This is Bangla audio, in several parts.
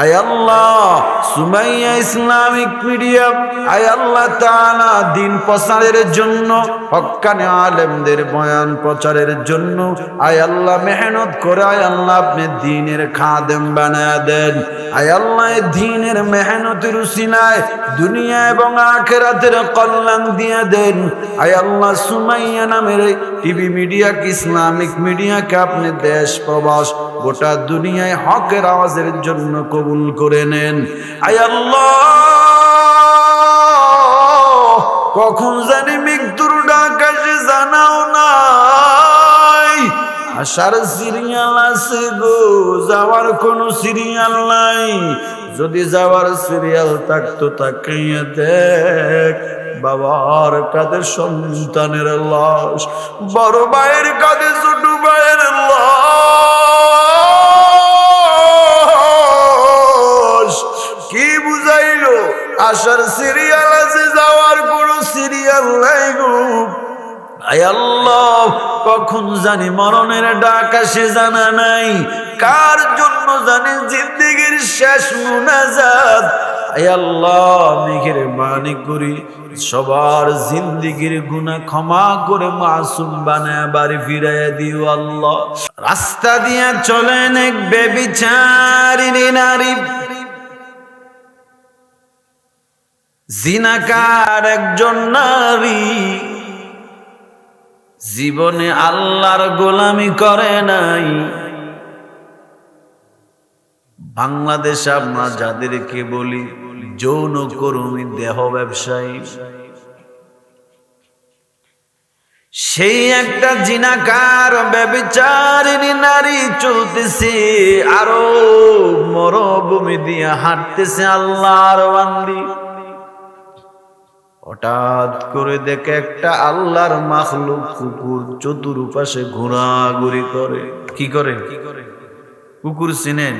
আয় আল্লাহ সুমাইয়া ইসলামিক মিডিয়া আয় আল্লাহ তাআলা দিন প্রচারের জন্য, হক্কানি আলেমদের বয়ান প্রচারের জন্য আয় আল্লাহ মেহনত করে আয় আল্লাহ আপনি দ্বীনের খাদেম বানায়া দেন। আয় আল্লাহ এই দ্বীনের মেহনতের উসিলায় দুনিয়া এবং আখিরাতের কল্যাণ দিয়ে দেন। আয় আল্লাহ সুমাইয়া নামের টিভি মিডিয়াকে, ইসলামিক মিডিয়াকে আপনি দেশ প্রবাস গোটা দুনিয়ায় হকের আওয়াজের জন্য কবুল করে নেন। আয় আল্লাহ কখন জানি মৃত্যুর ডাক আসে জানাও নাই। আসার সিরিয়াল আছে গো, যাওয়ার কোনো সিরিয়াল নাই। যদি যাওয়ার সিরিয়াল থাকতো তাকাইয়া দেখ, বাবার কাঁধে সন্তানের লাশ, বড় ভাইয়ের কাঁধে ছোট ভাইয়ের লাশ। কি বুঝাইলো? আসার সিরিয়াল আছে, যাওয়ার কোনো সিরিয়াল নাই গো। আয় আল্লাহ কখন জানি মরণের ডাক আসে জানা নাই, কার জন্য জানি জিন্দেগির শেষ মুনাজাত। আয় আল্লাহ মেহেরবানি করি সবার জিন্দেগির গুনাহ ক্ষমা করে মাসুম বানায় বাড়ি ফিরাইয়া দিও আল্লাহ। রাস্তা দিয়ে চলেন এক বেবিচারিণী নারী, জিনাকার একজন নারী, জীবনে আল্লাহর গোলামি করে নাই। বাংলাদেশে আমরা যাদেরকে বলি যৌন কর্মী, দেহ ব্যবসায়ী, সেই একটা জিনাকার ব্যভিচারিণী নারী চলতেছে, আরো মরুভূমি দিয়ে হাঁটতেছে আল্লাহর বান্দি। হঠাৎ করে দেখে একটা আল্লাহর মাখলুক কুকুর চতুর্পাশে ঘোরাঘুরি করে। কি করে? কুকুর চিনেন?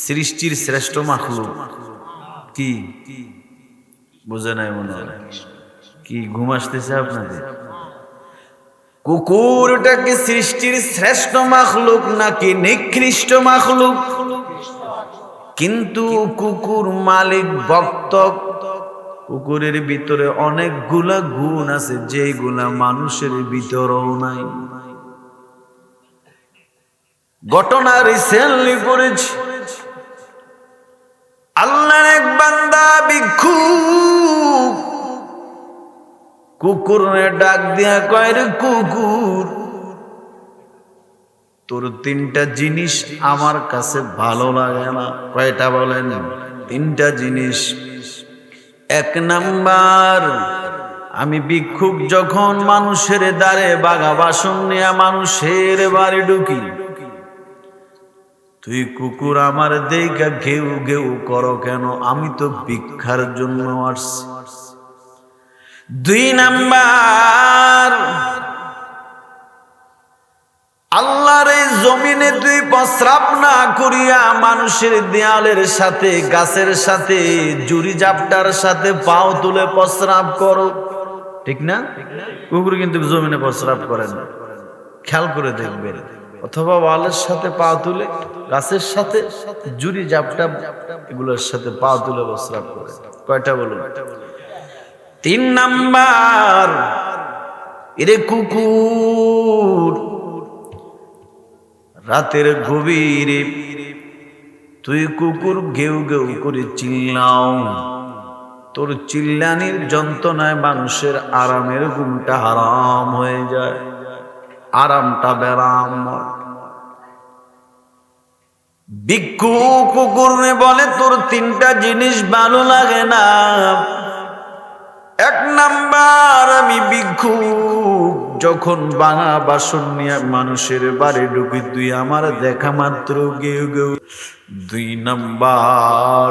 সৃষ্টির শ্রেষ্ঠ মাখলুক। কি বুঝে নাই মনে হয়? কি ঘুম আসতেছে আপনাদের? কুকুরটা কি সৃষ্টির শ্রেষ্ঠ মাখলুক নাকি নিকৃষ্ট মাখলুক? কিন্তু কুকুর মালিক ভক্ত। কুকুরের ভিতরে অনেকগুলা গুণ আছে যেগুলা মানুষের ভিতরেও নাই। ঘটনা রিসেন্টলি পড়েছি, আল্লাহর এক বান্দা ভিক্ষুক কুকুরের ডাক দিয়া কয়, রে কুকুর, তোর তিনটা জিনিস আমার কাছে ভালো লাগে না। কয়টা বলেন? তিনটা জিনিস। এক নাম্বার, আমি ভিক্ষুক যখন মানুষের দ্বারে বাগা বাসন নিয়ে মানুষের বাড়ি ঢুকি, তুই কুকুর আমার দেইকা ঘেউ ঘেউ করো কেন? আমি তো ভিক্ষার জন্য আসছি। দুই নাম্বার, আল্লাহর এই জমিনে তুই প্রস্রাব না করিয়া মানুষের দেয়ালের সাথে, গাছের সাথে, জুরি জাপটার সাথে পাও তুলে প্রস্রাব করো, ঠিক না? কুকুর কিন্তু জমিনে প্রস্রাব করে না, খেয়াল করে দেখবেন। অথবা ওয়ালের সাথে পা তুলে, গাছের সাথে, জুরি জাপটা এগুলোর সাথে পা তুলে প্রস্রাব করে। কয়টা বলুন? তিন নাম্বার, এরে কুকুর, রাতের গভীরে তুই কুকুর ঘেউ ঘেউ করে চিল্লাও, তোর চিল্লানির যন্ত্রণায় মানুষের আরামের ঘুমটা হারাম হয়ে যায়, আরামটা বেরাম। ভিক্ষু কুকুরে বলে, তোর তিনটা জিনিস ভালো লাগে না। এক নাম্বার, আমি ভিক্ষুক যখন ভাঙা বাসন নিয়ে মানুষের বাড়ি ঢুকি, তুই আমার দেখা মাত্র গেউ গেউ। দুই নাম্বার,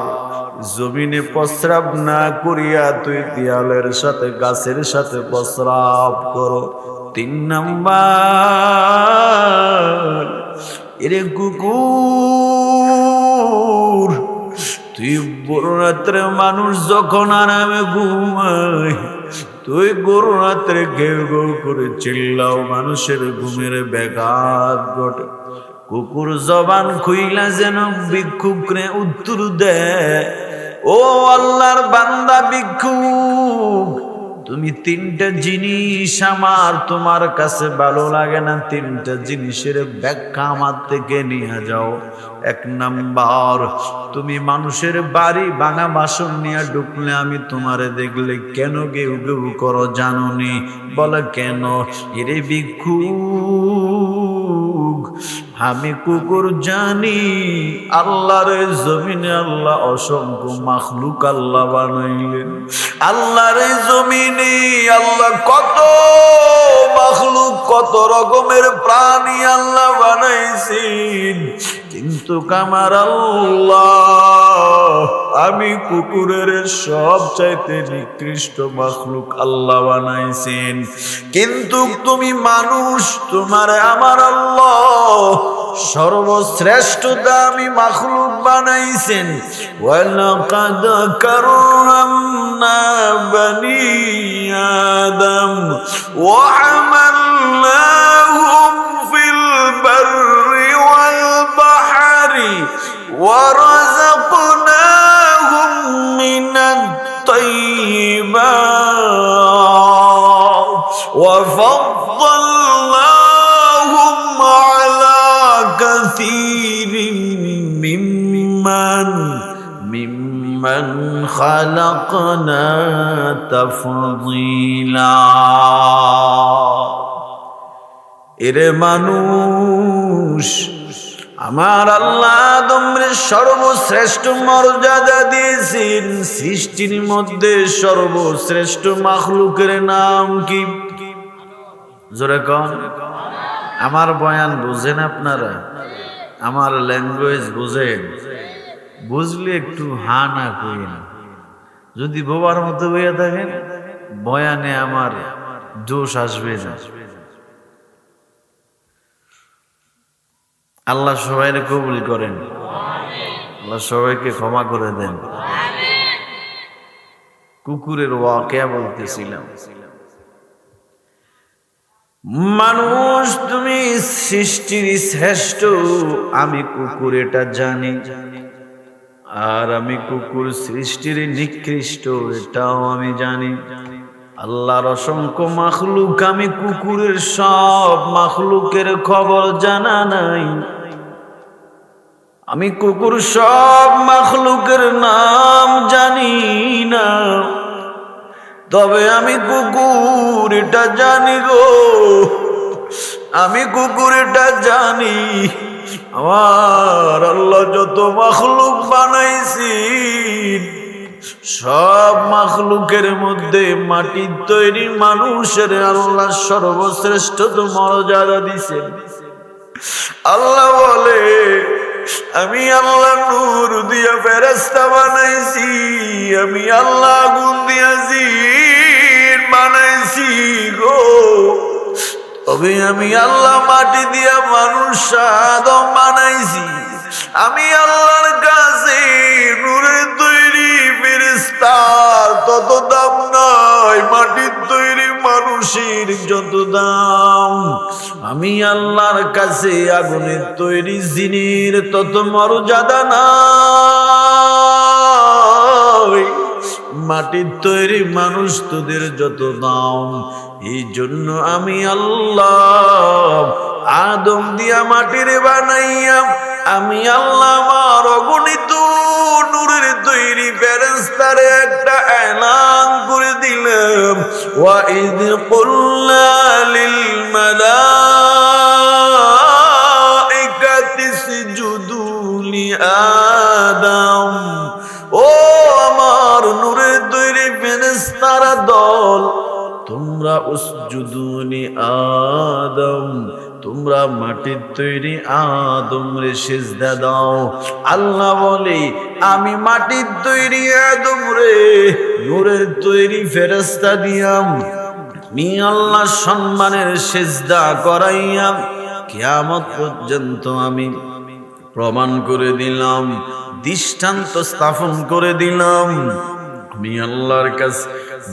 জমিনে প্রস্রাব না করিয়া তুই দেয়ালের সাথে, গাছের সাথে প্রস্রাব করো। তিন নাম্বার, এরে কুকুর, তুই বড় রাত্রে মানুষ যখন আরামে ঘুমায়, তুই গরু রাত্রে ঘেউ ঘেউ করে চিল্লাও, মানুষের ঘুমের ব্যাঘাত ঘটে। কুকুর জবান খুইলা যেন ভিক্ষুকরে উত্তর দেয়, ও আল্লাহর বান্দা ভিক্ষুক, তুমি তিনটা জিনিস আমার তোমার কাছে ভালো লাগে না, তিনটা জিনিসের ব্যাখ্যা আমার থেকে নিয়ে যাও। এক নাম্বার, তুমি মানুষের বাড়ি ভাঙা বাসন নিয়ে ঢুকলে আমি তোমারে দেখলে কেন গেউ গেউ করো জানোনি? বলে কেন? এরে ভিক্ষুক, আমি কুকুর জানি আল্লাহর জমিনে আল্লাহ অসংখ্য মাখলুক আল্লাহ বানাইলেন। আল্লাহর জমিনে আল্লাহ কত মাখলুক, কত রকমের প্রাণী আল্লাহ বানাইছেন, কিন্তু আমার আল্লাহ আমি কুকুরের সব চাইতে নিকৃষ্ট মাখলুক আল্লাহ বানাইছেন। কিন্তু তুমি মানুষ, তোমার আমার আল্লাহ সর্বশ্রেষ্ঠ দামি মাখলুক বানাইছেন। ওয়ালাকাদ কাররামনা বনি আদম ওয়া হামালনাহুম ফিল বাররি ওয়াল বাহরি ওয়া রাযাকনাহুম মিনাত তাইয়্যিবাত ওয়া ফাদ্দালনাহুম আলা কাসীরিন মিম্মান খালাকনা তাফদীলা। এরে মানুষ, আমার আল্লাহ আদমরে সর্বশ্রেষ্ঠ মর্যাদা দিয়েছেন। সৃষ্টির মধ্যে সর্বশ্রেষ্ঠ মাখলুকের নাম কি? জোরে কন। আমার বয়ান বুঝেন আপনারা? আমার ল্যাঙ্গুয়েজ বুঝেন? বুঝলে একটু হা না কইেন। যদি বোবার মতো হইয়া থাকেন, বয়ানে আমার জোশ আসবে না। আল্লাহ সবাইকে কবুল করেন, আল্লাহ সবাইকে ক্ষমা করে দেন। কুকুরের ওয়াকিয়া বলতেছিলাম। মানুষ, তুমি সৃষ্টির শ্রেষ্ঠ, আমি কুকুর এটা জানি, আর আমি কুকুর সৃষ্টির নিকৃষ্ট এটাও আমি জানি। আল্লাহর অসংখ্য মাখলুক, আমি কুকুরের সব মাখলুকের খবর জানা নাই। আমি কুকুর সব মাখলুকের নাম জানি না, তবে আমি কুকুর এটা জানি গো, আমি কুকুর এটা জানি। আমার আল্লাহ যত মাখলুক বানাইছেন, সব মাখলুকের মধ্যে মাটির তৈরি মানুষের আল্লাহ সর্বশ্রেষ্ঠ মর্যাদা দিছেন। আল্লাহ বলে, আমি আল্লাহ নূর দিয়া ফেরেশতা বানাইছি, আমি আল্লাহ আগুন দিয়া জিন বানাইছি গো, তবে আমি আল্লাহ মাটি দিয়া মানুষ আদম বানাইছি। আমি আল্লাহর কাছে নূরের তৈরি ফেরেশতার তত দাম নাই, মাটির তৈরি মানুষের যত দাম। আমি আল্লাহর কাছে আগুনের তৈরি জিনের তত মর্যাদা নাই। মাটির তৈরি মানুষ তোদের যত দাম, এই জন্য আমি আল্লাহ আদম দিয়া মাটির বানাইয়া, আমি আল্লাহ আমার অগণিত নূরের তৈরি ফেরেশতারে একটা এলান করে দিলাম। ওয়া ইয কুলনা লিল মালাইকাতি ইসজুদু লি আদম, ও আমার নূরের তৈরি ফেরেশতারা দল, তোমরা উসজুদুনি আদম, তোমরা মাটির তৈরি আদম রে সিজদা দাও। আল্লাহ বলে, আমি মাটির তৈরি আদম রে নূরের তৈরি ফেরেশতা দিয়াম, আমি আল্লাহ সম্মানের সিজদা করাইয়া কিয়ামত পর্যন্ত আমি প্রমাণ করে দিলাম, দৃষ্টান্ত স্থাপন করে দিলাম। আমি আল্লাহর কাছে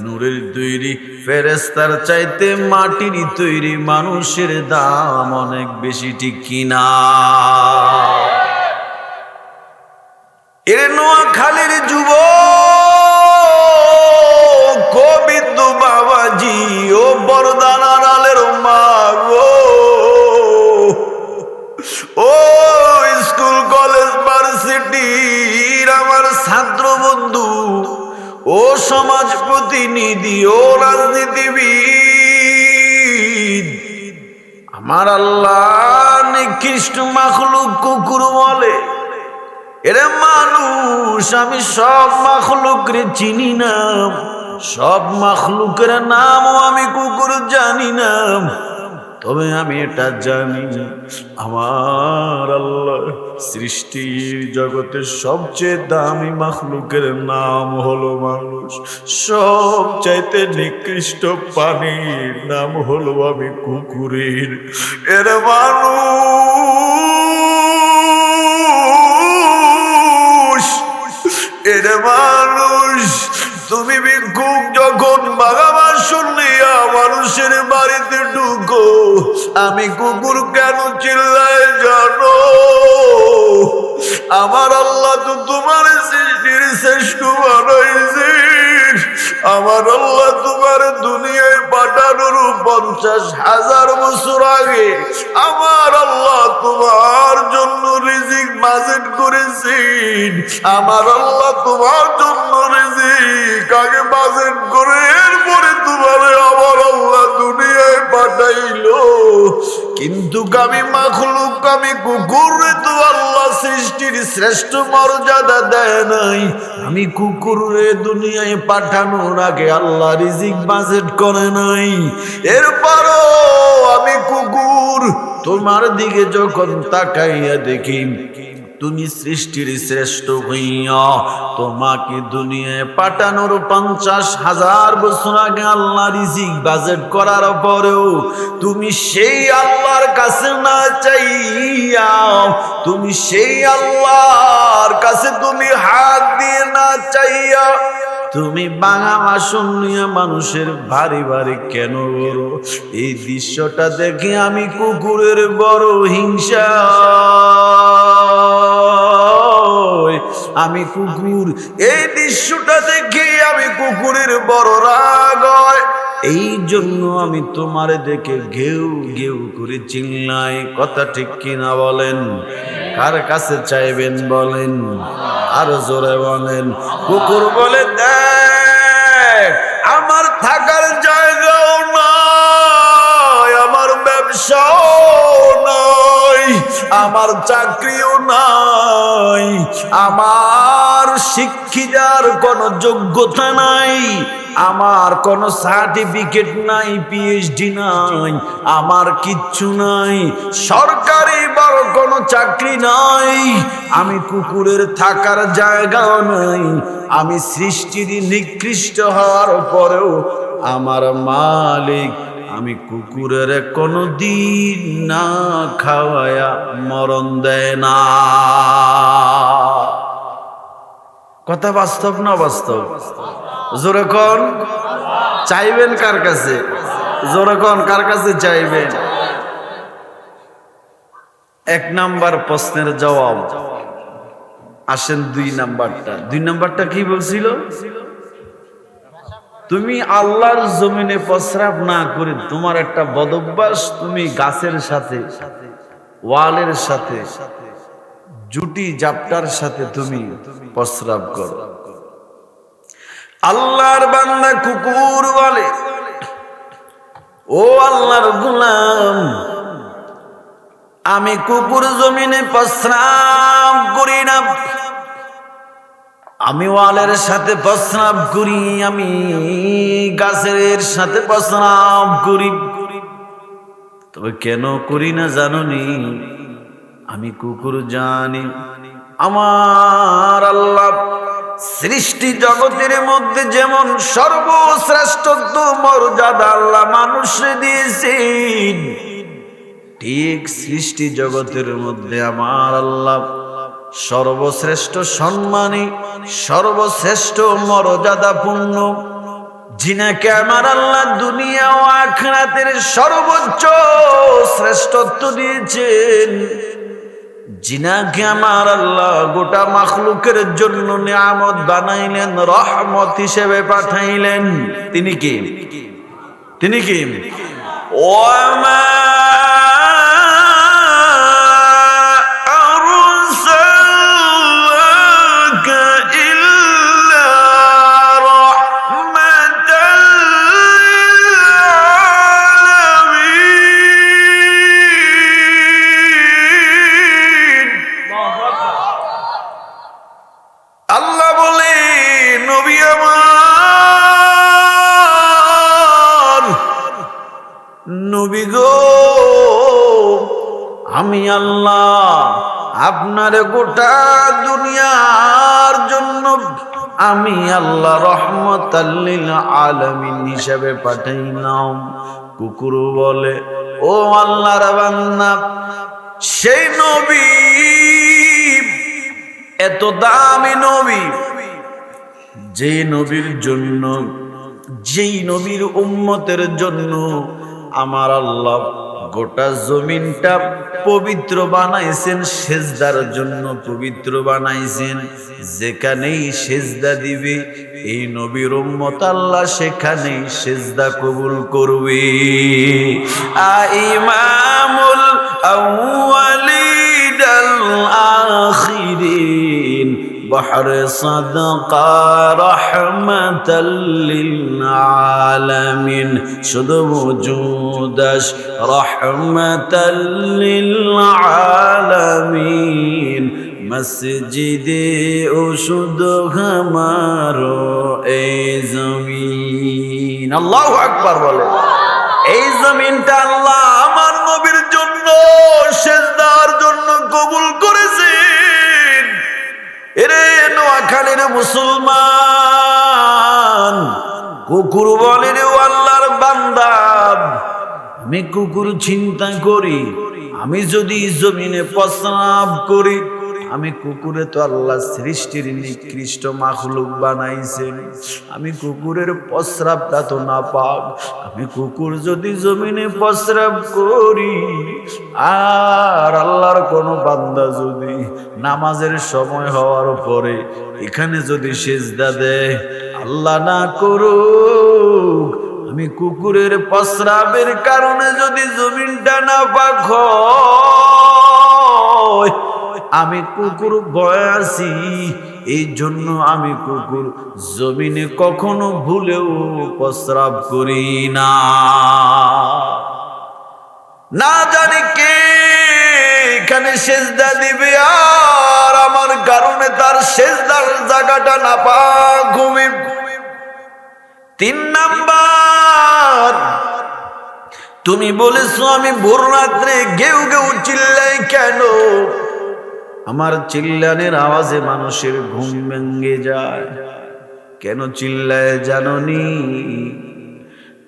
নূরের তৈরি ফেরেশতার চাইতে মাটির তৈরি মানুষের দাম অনেক বেশি, ঠিক কিনা? এর নোয়াখালীর যুবক কবিন্দু বাবাজি ও বরদানার আলের মা গো, ও স্কুল কলেজ ভার্সিটির আমার ছাত্র বন্ধু, ও সমাজ প্রতিনিধি, ও রাজনীতিবিদ, আমার আল্লাহ নিকৃষ্ট মাখলুক কুকুর বলে। এরে মানুষ, আমি সব মাখলুকরে চিনি না, সব মাখলুকের নামও আমি কুকুর জানি না, তবে আমি এটা জানি আমার আল্লাহ সৃষ্টির জগতের সবচেয়ে দামি মাখলুকের নাম হলো মানুষ। সব চাইতে নিকৃষ্ট প্রাণীর নাম হলো আমি কুকুরের। এর মানুষ, এর মানুষ, তুমি ভিক্ষুক যখন বাগাবার শুনলিয়া মানুষের বাড়িতে ঢুকো, আমি কুকুর কেন চিল্লায় জানো? আমার আল্লাহ তো তোমার সৃষ্টির শ্রেষ্ঠ বানাইছে। আমার আল্লাহ তোমার দুনিয়ায় পাঠানোর 50,000 বছর আগে আমার আল্লাহ তোমার জন্য রিজিক বাজেট করেছেন। আমার আল্লাহ তোমার জন্য রিজিক আগে বাজেট করে এরপরে তোমার আমার আল্লাহ দুনিয়ায় পাঠাইলো। কিন্তু আমি মাখলুক, আমি কুকুরে তো আল্লাহ সৃষ্টির শ্রেষ্ঠ মর্যাদা দেয় নাই। আমি কুকুরে দুনিয়ায় পাঠানোর আগে আল্লাহ রিজিক বাজেট করে নাই। এরপরও আমি কুকুর তোমার দিকে যখন তাকাইয়া দেখি তুমি সৃষ্টির শ্রেষ্ঠ হইয়া তোমাকে দুনিয়ায় পাঠানোর 50,000 বছর আগে আল্লাহ রিজিক বাজেট করার পরেও তুমি সেই আল্লাহর কাছে না চাইয়া, তুমি সেই আল্লাহর কাছে তুমি হাত দিয়ে না চাইয়া তুমি বাঙা বাসন নিয়ে মানুষের ভারী ভারী কেন বড়? এই দৃশ্যটা দেখে আমি কুকুরের বড় হিংসা, আমি কুকুর, এই দৃশ্যটা দেখে আমি কুকুরের বড় রাগ হয়। এই জন্য আমি তোমার দেখে ঘেউ ঘেউ করে চিল্লাই। কথা ঠিক কিনা বলেন? কার কাছে চাইবেন বলেন? আরো জোরে বলেন। কুকুর বলে দেখ, আমার থাকার জায়গাও নাই, আমার ব্যবসাও নাই, আমার চাকরিও নাই, আমার শিক্ষিতার কোনো যোগ্যতা নাই, আমার কোনো সার্টিফিকেট নাই, পিএইচডি নাই, আমার কিচ্ছু নাই, সরকারি বড় কোনো চাকরি নাই, আমি কুকুরের থাকার জায়গাও নাই। আমি সৃষ্টির নিকৃষ্ট হওয়ার পরেও আমার মালিক আমি কুকুরের কোনো দিন না খাওয়ায়া মরণ দেয় না। কথা বাস্তব না বাস্তব? জোরে কোন চাইবেন কার কাছে? জোরে কোন কার কাছে চাইবেন? 1 নাম্বার প্রশ্নের জবাব। আসেন 2 নাম্বারটা। 2 নাম্বারটা কি বলছিল? তুমি আল্লাহর জমিনে প্রস্রাব না করে তোমার একটা বদভ্যাস, তুমি গাছের সাথে, ওয়ালের সাথে, জুটি জাপটার সাথে তুমি প্রস্রাব করো। আল্লাহর বান্দা কুকুর বলে, ও আল্লাহর গোলাম, আমি কুকুর জমিনে প্রস্রাব করি না, আমি ওয়ালের সাথে প্রস্রাব করি, আমি গাছের সাথে প্রস্রাব করি। তবে কেন করি না জানোনি? আমি কুকুর জানি আমার আল্লাহ সৃষ্টি জগতের মধ্যে যেমন সর্বশ্রেষ্ঠত্ব মর্যাদা আল্লাহ মানুষে দিয়েছেন, ঠিক সৃষ্টি জগতের মধ্যে আমার আল্লাহ সর্বশ্রেষ্ঠ সম্মানী, সর্বশ্রেষ্ঠ মর্যাদাপূর্ণ, যিনাকে আমার আল্লাহ দুনিয়া ও আখিরাতের সর্বোচ্চ শ্রেষ্ঠত্ব দিয়েছেন, যিনাকে আমার আল্লাহ গোটা মাখলুকের জন্য নিয়ামত বানাইলেন, রহমত হিসেবে পাঠাইলেন, তিনি কি? তিনি কি? ওয়ামা নবী গো, আমি আল্লাহ আপনার গোটা দুনিয়ার জন্য আমি আল্লাহ রহমতাল লিল আলামিন হিসেবে পাঠাইলাম। কুকুর বলে, ও আল্লাহর বান্দা, সেই নবী, এত দামি নবী, যে নবীর জন্য, যেই নবীর উম্মতের জন্য আমার আল্লাহ গোটা জমিনটা পবিত্র বানাইছেন, সেজদার জন্য পবিত্র বানাইছেন। যেখানেই সেজদা দিবে এই নবীর উম্মত আল্লাহ সেখানেই সেজদা কবুল করবে। ইমামুল আউয়ালিন আল আখিরিন بحر صدقة رحمة للعالمين شد وجودش رحمة للعالمين مسجدي وشد همارو اي زمين الله أكبر বলে এই জমিনটা আল্লাহ আমার নবীর জন্য সেজদার জন্য কবুল করেছেন। এরে নোয়াখালীর মুসলমান, কুকুর বলে রে আল্লাহর বান্দা, আমি কুকুর চিন্তা করি, আমি যদি জমিনে প্রস্রাব করি, আমি কুকুরে তো আল্লাহ সৃষ্টির নিকৃষ্ট মাখলুক বানাইছেন, আমি কুকুরের প্রস্রাবটা তো না পাক, আমি কুকুর যদি জমিনে প্রস্রাব করি, আর আল্লাহর কোনো বান্দা যদি নামাজের সময় হওয়ার পরে এখানে যদি সিজদা দেয়, আল্লাহ না করুক আমি কুকুরের প্রস্রাবের কারণে যদি জমিনটা না পাক হয়, আমি কুকুর ভয় আছি, এই জন্য আমি কুকুর জমিনে কখনো ভুলেও প্রস্রাব করি না। না জানি কে এখানে সেজদা দিবে আর আমার কারণে তার সেজদার জায়গাটা না পাক হবে। 3 নাম্বার, তুমি বলেছো আমি ভোর রাত্রে গেউ গেউ চিল্লাই কেন? আমার চিল্লানের আওয়াজে মানুষের ঘুম ভেঙে যায়। কেন চিল্লায় জানোনি?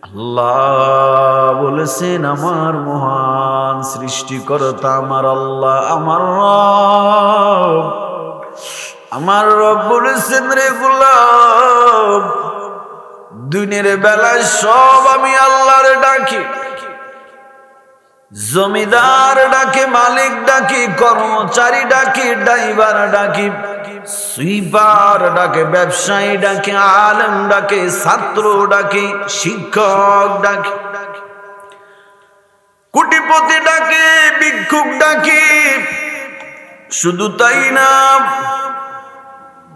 আল্লাহ বলেছেন আমার মহান সৃষ্টিকর্তা আমার আল্লাহ, আমার রব বলেছেন রে গোলাম, দিনের বেলায় সব আমি আল্লাহর ডাকি, জমিদার ডাকে, মালিক ডাকি, কর্মচারী ডাকি, ড্রাইভার ডাকি, সুইপার ডাকে, ব্যবসায়ী ডাকে, আলেম ডাকে, ছাত্র ডাকে, শিক্ষক ডাকে, কোটিপতি ডাকে, ভিক্ষুক ডাকে। শুধু তাই না,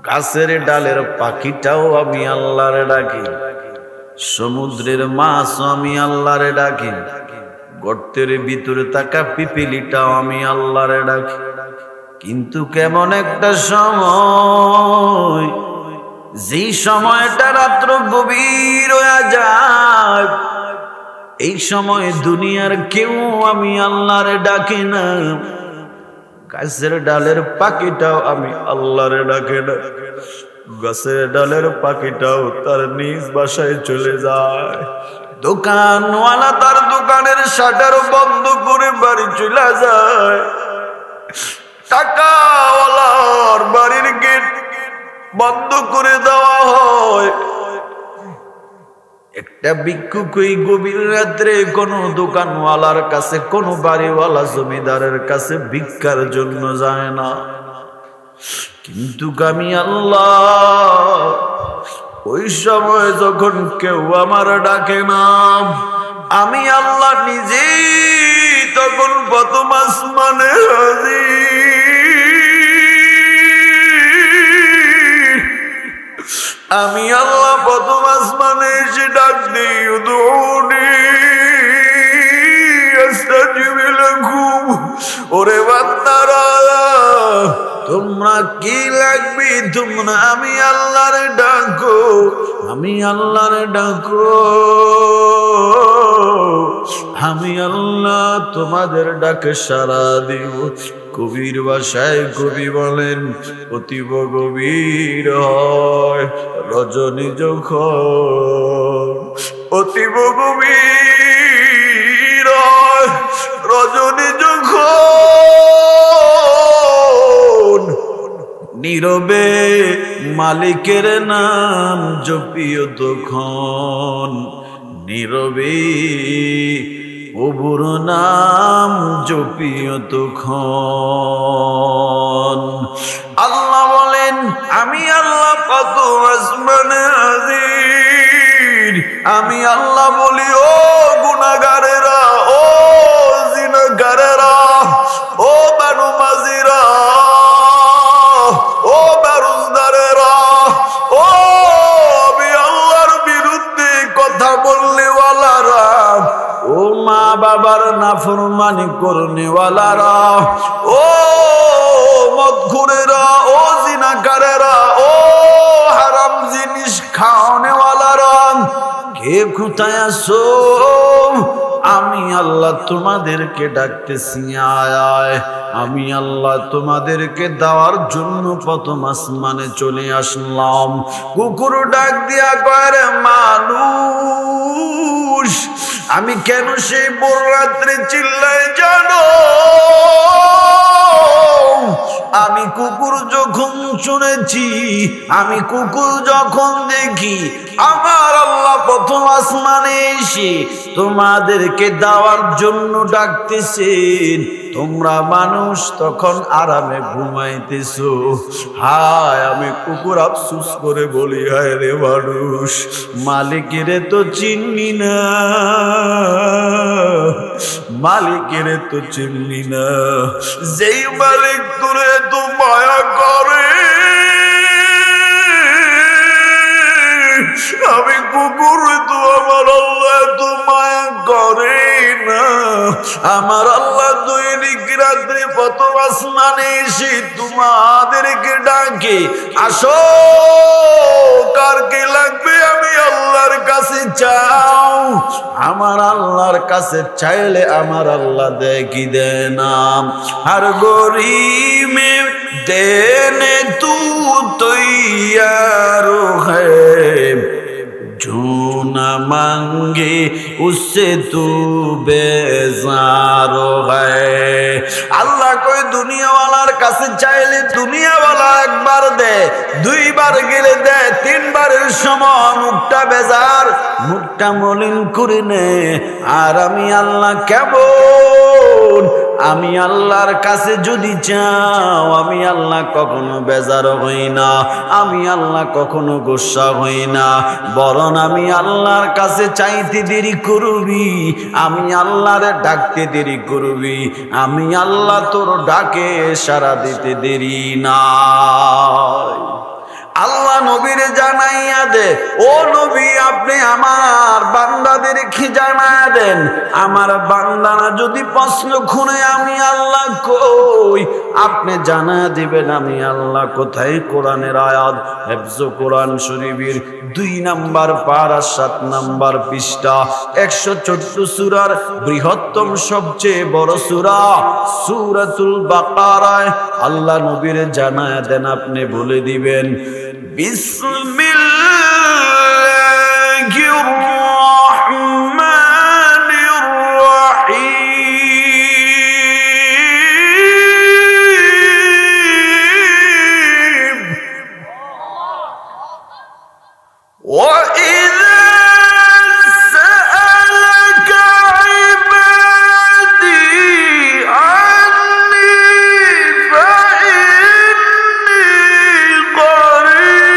গাছের ডালের পাখিটাও আমি আল্লাহর ডাকি, সমুদ্রের মাছও আমি আল্লাহর ডাকি, গর্তের ভিতরে থাকা পিপিলিটাও আমি আল্লাহরে ডাকি। কিন্তু কেমন একটা সময়, যেই সময়টা রাত্র গভীর হয়ে যায়, এই সময় দুনিয়ার কেউ আমি আল্লাহরে ডাকি না, গাছের ডালের পাখিটাও আমি আল্লাহরে ডাকে না, গাছের ডালের পাখিটাও তার নিজ বাসায় চলে যায়, দোকানওয়ালা তার দোকানের শাটার বন্ধ করে বাড়ি চলে যায়, টাকাওয়ালার বাড়ির গেট বন্ধ করে দেওয়া হয়। একটা ভিক্ষুক ওই গভীর রাত্রে কোনো দোকানওয়ালার কাছে, কোনো বাড়িওয়ালা জমিদারের কাছে ভিক্ষার জন্য যায় না। কিন্তু আমি আল্লাহ ওই সময় যখন কেউ আমার ডাকে না, আমি আল্লাহ নিজেই তখন প্রথম আসমানে হাজির। আমি আল্লাহ প্রথম আসমানে এসে ডাক দিই, উদুনি আস্তাজিব লাকুম। ওরে বান্দারা, তোমরা কি লাগবে তোমরা আমি আল্লাহরে ডাকো, আমি আল্লাহরে ডাকো। আমি আল্লাহ তোমাদের ডাকে সাড়া দিব। কবির ভাষায় কবি বলেন, অতীব গভীর হয় রজনী যখন, অতীব গভীর হয় রজনী যখন, নীরবে মালিকের নাম জপিও তখন, নীরবে প্রভুর নাম জপিও তখন। আল্লাহ বলেন, আমি আল্লাহ কত আসমানে হাজির। আমি আল্লাহ বলি, ও গুনাহগারেরা, ও জিনাগারেরা, ও বানুমাজিরা, ও বেরোজগারেরা, ও আমি আল্লাহর বিরুদ্ধে কথা বলনেওয়ালারা, ও মা বাবার নাফরমানি করনেওয়ালারা, ও মদখুরেরা, ও জিনাকারেরা, ও হারাম জিনিস খাওয়ানেওয়ালারা, কে কোথায় আছো? আমি আল্লাহ তোমাদেরকে ডাকতেছি, আয় আয়। আমি আল্লাহ তোমাদেরকে দেওয়ার জন্য প্রথম আসমানে চলে আসলাম। কুকুর ডাক দিয়া কয়, রে মানুষ, আমি কেন সেই ভোর রাত্রে চিল্লাই জানো? আমি কুকুর যখন শুনেছি, আমি কুকুর যখন দেখি, আমার আল্লাহ প্রথম আসমানে এসে তোমাদেরকে দেওয়ার জন্য ডাকতেছেন। তোমরা মানুষ তখন আরামে ঘুমাইতেছো। হায়, আমি কুকুর আফসুস করে বলি, হায় রে মানুষ, মালিকেরে তো চিনি না, মালিকেরে তো চিনি না। যেই মালিক তোরে তো মায়া করে, আমি কুকুর তো আমার আল্লাহ তো মায়া করে না। আমার আল্লাহ দৈনিক রাত্রে প্রথম আসমানে এসে তোমাদেরকে ডাকে, আসো, কার কে লাগবে আমি আল্লাহর কাছে চাও। আমার আল্লাহর কাছে চাইলে আমার আল্লাহ দেয় কি দেয় না। আর গরিব মে দেনে তু তৈয়ার হ্যায়, जो न मांगे उससे तू बेजार है। আল্লাহ কই, দুনিয়াওয়ালার কাছে চাইলে দুনিয়াওয়ালা একবার দে, দুইবার গেলে দে, তিনবারের সময় মুখটা বেজার, মুখটা মলিন করে নে। আর আমি আল্লাহ কেমন, আমি আল্লাহর কাছে যদি চাও, আমি আল্লাহ কখনো বেজার হই না, আমি আল্লাহ কখনো গোসা হই না। বরং আমি আল্লাহর কাছে চাইতে দেরি করবি, আমি আল্লাহরে ডাকতে দেরি করবি, আমি আল্লাহ তোর ডাকে সাড়া দিতে দেরি না। আল্লাহ নবীরে জানাইয়া দে, ও নবী, আপনি আমার বান্দাদেরকে জানাইয়া দেন, আমার বান্দারা যদি প্রশ্ন খুনে আমি আল্লাহ কই, আপনি জানাইয়া দিবেন আমি আল্লাহ কোথায়। কোরআনের আয়াত, হেফজ কোরআন শরীফের 2 নম্বর পারা 7 নম্বর পৃষ্ঠা, 114 সূরার বৃহত্তম সবচেয়ে বড় সূরা সূরাতুল বাকারায় আল্লাহ নবীরে জানাইয়া দেন, আপনি বলে দিবেন, বিসমিল্লাহির রাহমানির রাহিম। وإذا سألك عبادي عني فإني قريب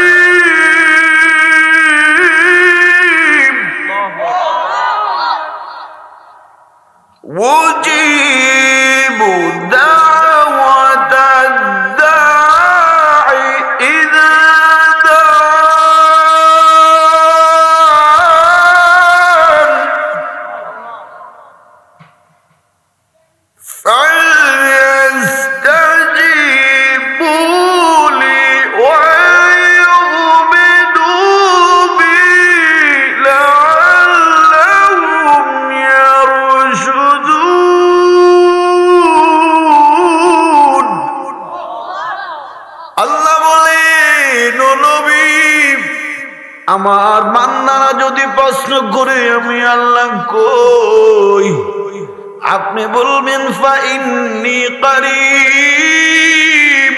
أجيب دعوة الداعي إذا دعان فليستجيبوا لي وليؤمنوا بي لعلهم يرشدون আল্লাহ বলেন, ও নবী, আমার বান্দারা যদি প্রশ্ন করে আমি আল্লাহ কই, আপনি বলবেন ফাইন্নী কারীব,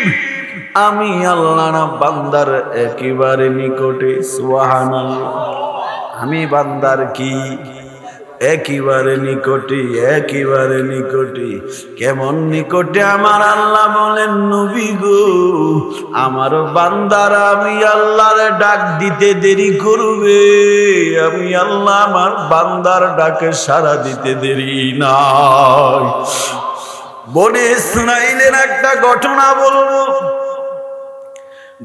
আমি আল্লাহ না বান্দার একেবারে নিকটে। সুবহানাল্লাহ। আমি বান্দার কি একেবারে নিকটে, একেবারে নিকটে। কেমন নিকটে আমার আল্লাহ বলেন, নবী গো, আমার বান্দারা আমি আল্লাহর ডাক দিতে দেরি করবে, আমি আল্লাহ আমার বান্দার ডাকে সাড়া দিতে দেরি নাই। বনে ইসরাইলের একটা ঘটনা বলবো।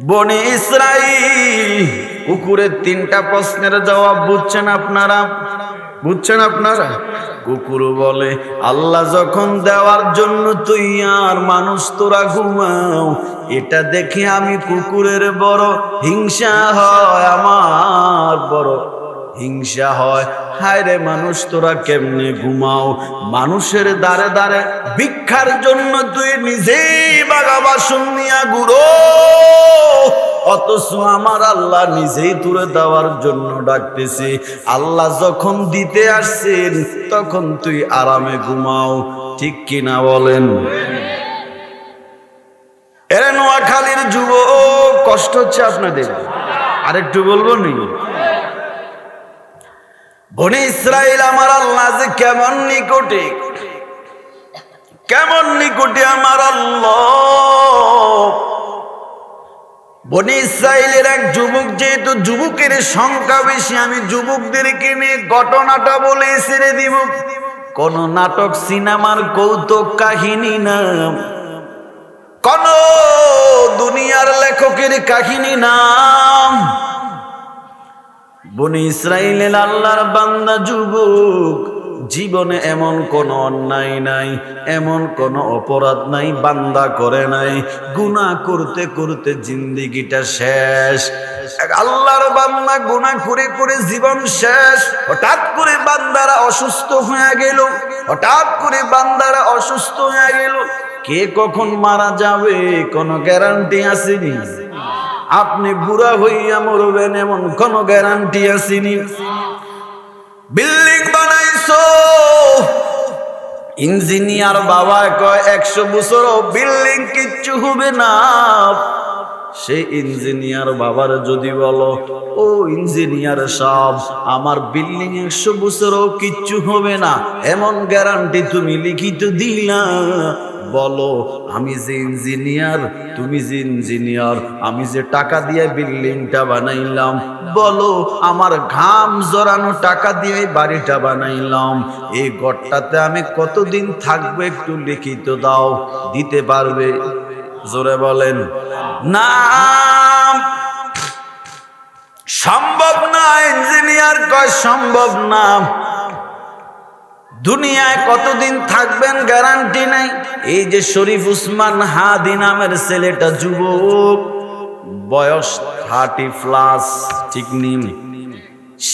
বনে ইসরাইল, কুকুরের 3টা প্রশ্নের জবাব বুঝছেন আপনারা? বুঝছেন আপনারা? কুকুর বলে, আল্লাহ যখন দেওয়ার জন্য তুই আর মানুষ তোরা ঘুমাও, এটা দেখে আমি কুকুরের বড় হিংসা হয়, আমার বড় হিংসা হয়। হায় রে মানুষ, তোরা কেমনে ঘুমাও? মানুষের দ্বারে দ্বারে ভিক্ষার জন্য তুই নিজেই বাগা বাসন নিয়া ঘুরো, অথচ আমার আল্লাহ নিজেই তুলে দেওয়ার জন্য ডাকতেছে। আল্লাহ যখন দিতে আসছেন তখন তুই আরামে ঘুমাও, ঠিক কিনা বলেন? এরে নোয়াখালীর যুবক, কষ্ট হচ্ছে আপনাদের? আরেকটু বলবো নি? বনে ইসরাইল আমার আল্লাহ যে কেমন নিকটে, কেমন নিকটে আমার আল্লাহ। বনে ইসরাইলের এক যুবক, যেহেতু যুবকের সংখ্যা বেশি, আমি যুবকদেরকে নিয়ে ঘটনাটা বলে ছেড়ে দিব। কোন নাটক সিনেমার কৌতুক কাহিনী না, কোন দুনিয়ার লেখকের কাহিনী না। বনে ইসরাইলের আল্লাহর বান্দা যুবক, জীবনে এমন কোন অন্যায় নাই, এমন কোন অপরাধ নাই বান্দা করে নাই। গুনাহ করতে করতে জিন্দেগিটা শেষ। আল্লাহর বান্দা গুনাহ করে করে জীবন শেষ। হঠাৎ করে বান্দারা অসুস্থ হয়ে গেল, হঠাৎ করে বান্দারা অসুস্থ হয়ে গেল। কে কখন মারা যাবে কোনো গ্যারান্টি আসেনি। আপনি বুড়া হইয়া মরবেন এমন কোন গ্যারান্টি আসেনি। বিল্ডিং বানাইছো, ইঞ্জিনিয়ার বাবা কয় 100 বছরও বিল্ডিং কিচ্ছু হবে না। সেই ইঞ্জিনিয়ার বাবার যদি বলো, ও ইঞ্জিনিয়ার সাহেব, আমার বিল্ডিং 100 বছরও কিচ্ছু হবে না, এমন গ্যারান্টি তুমি লিখিত দিলা, বলো আমি যে ইঞ্জিনিয়ার, তুমি যে ইঞ্জিনিয়ার, আমি যে টাকা দিয়ে বিল্ডিংটা বানাইলাম, বলো আমার ঘাম জড়ানো টাকা দিয়ে বাড়িটা বানাইলাম, এই ঘরটাতে আমি কতদিন থাকবো একটু লিখিত দাও, দিতে পারবে? জোরে বলেন না, সম্ভব না। ইঞ্জিনিয়ার কয় সম্ভব না। দুনিয়ায় কতদিন থাকবেন গ্যারান্টি নাই। এই যে শরীফ উসমান হাদি নামের ছেলেটা যুবক, বয়স 30+, ঠিক নিম।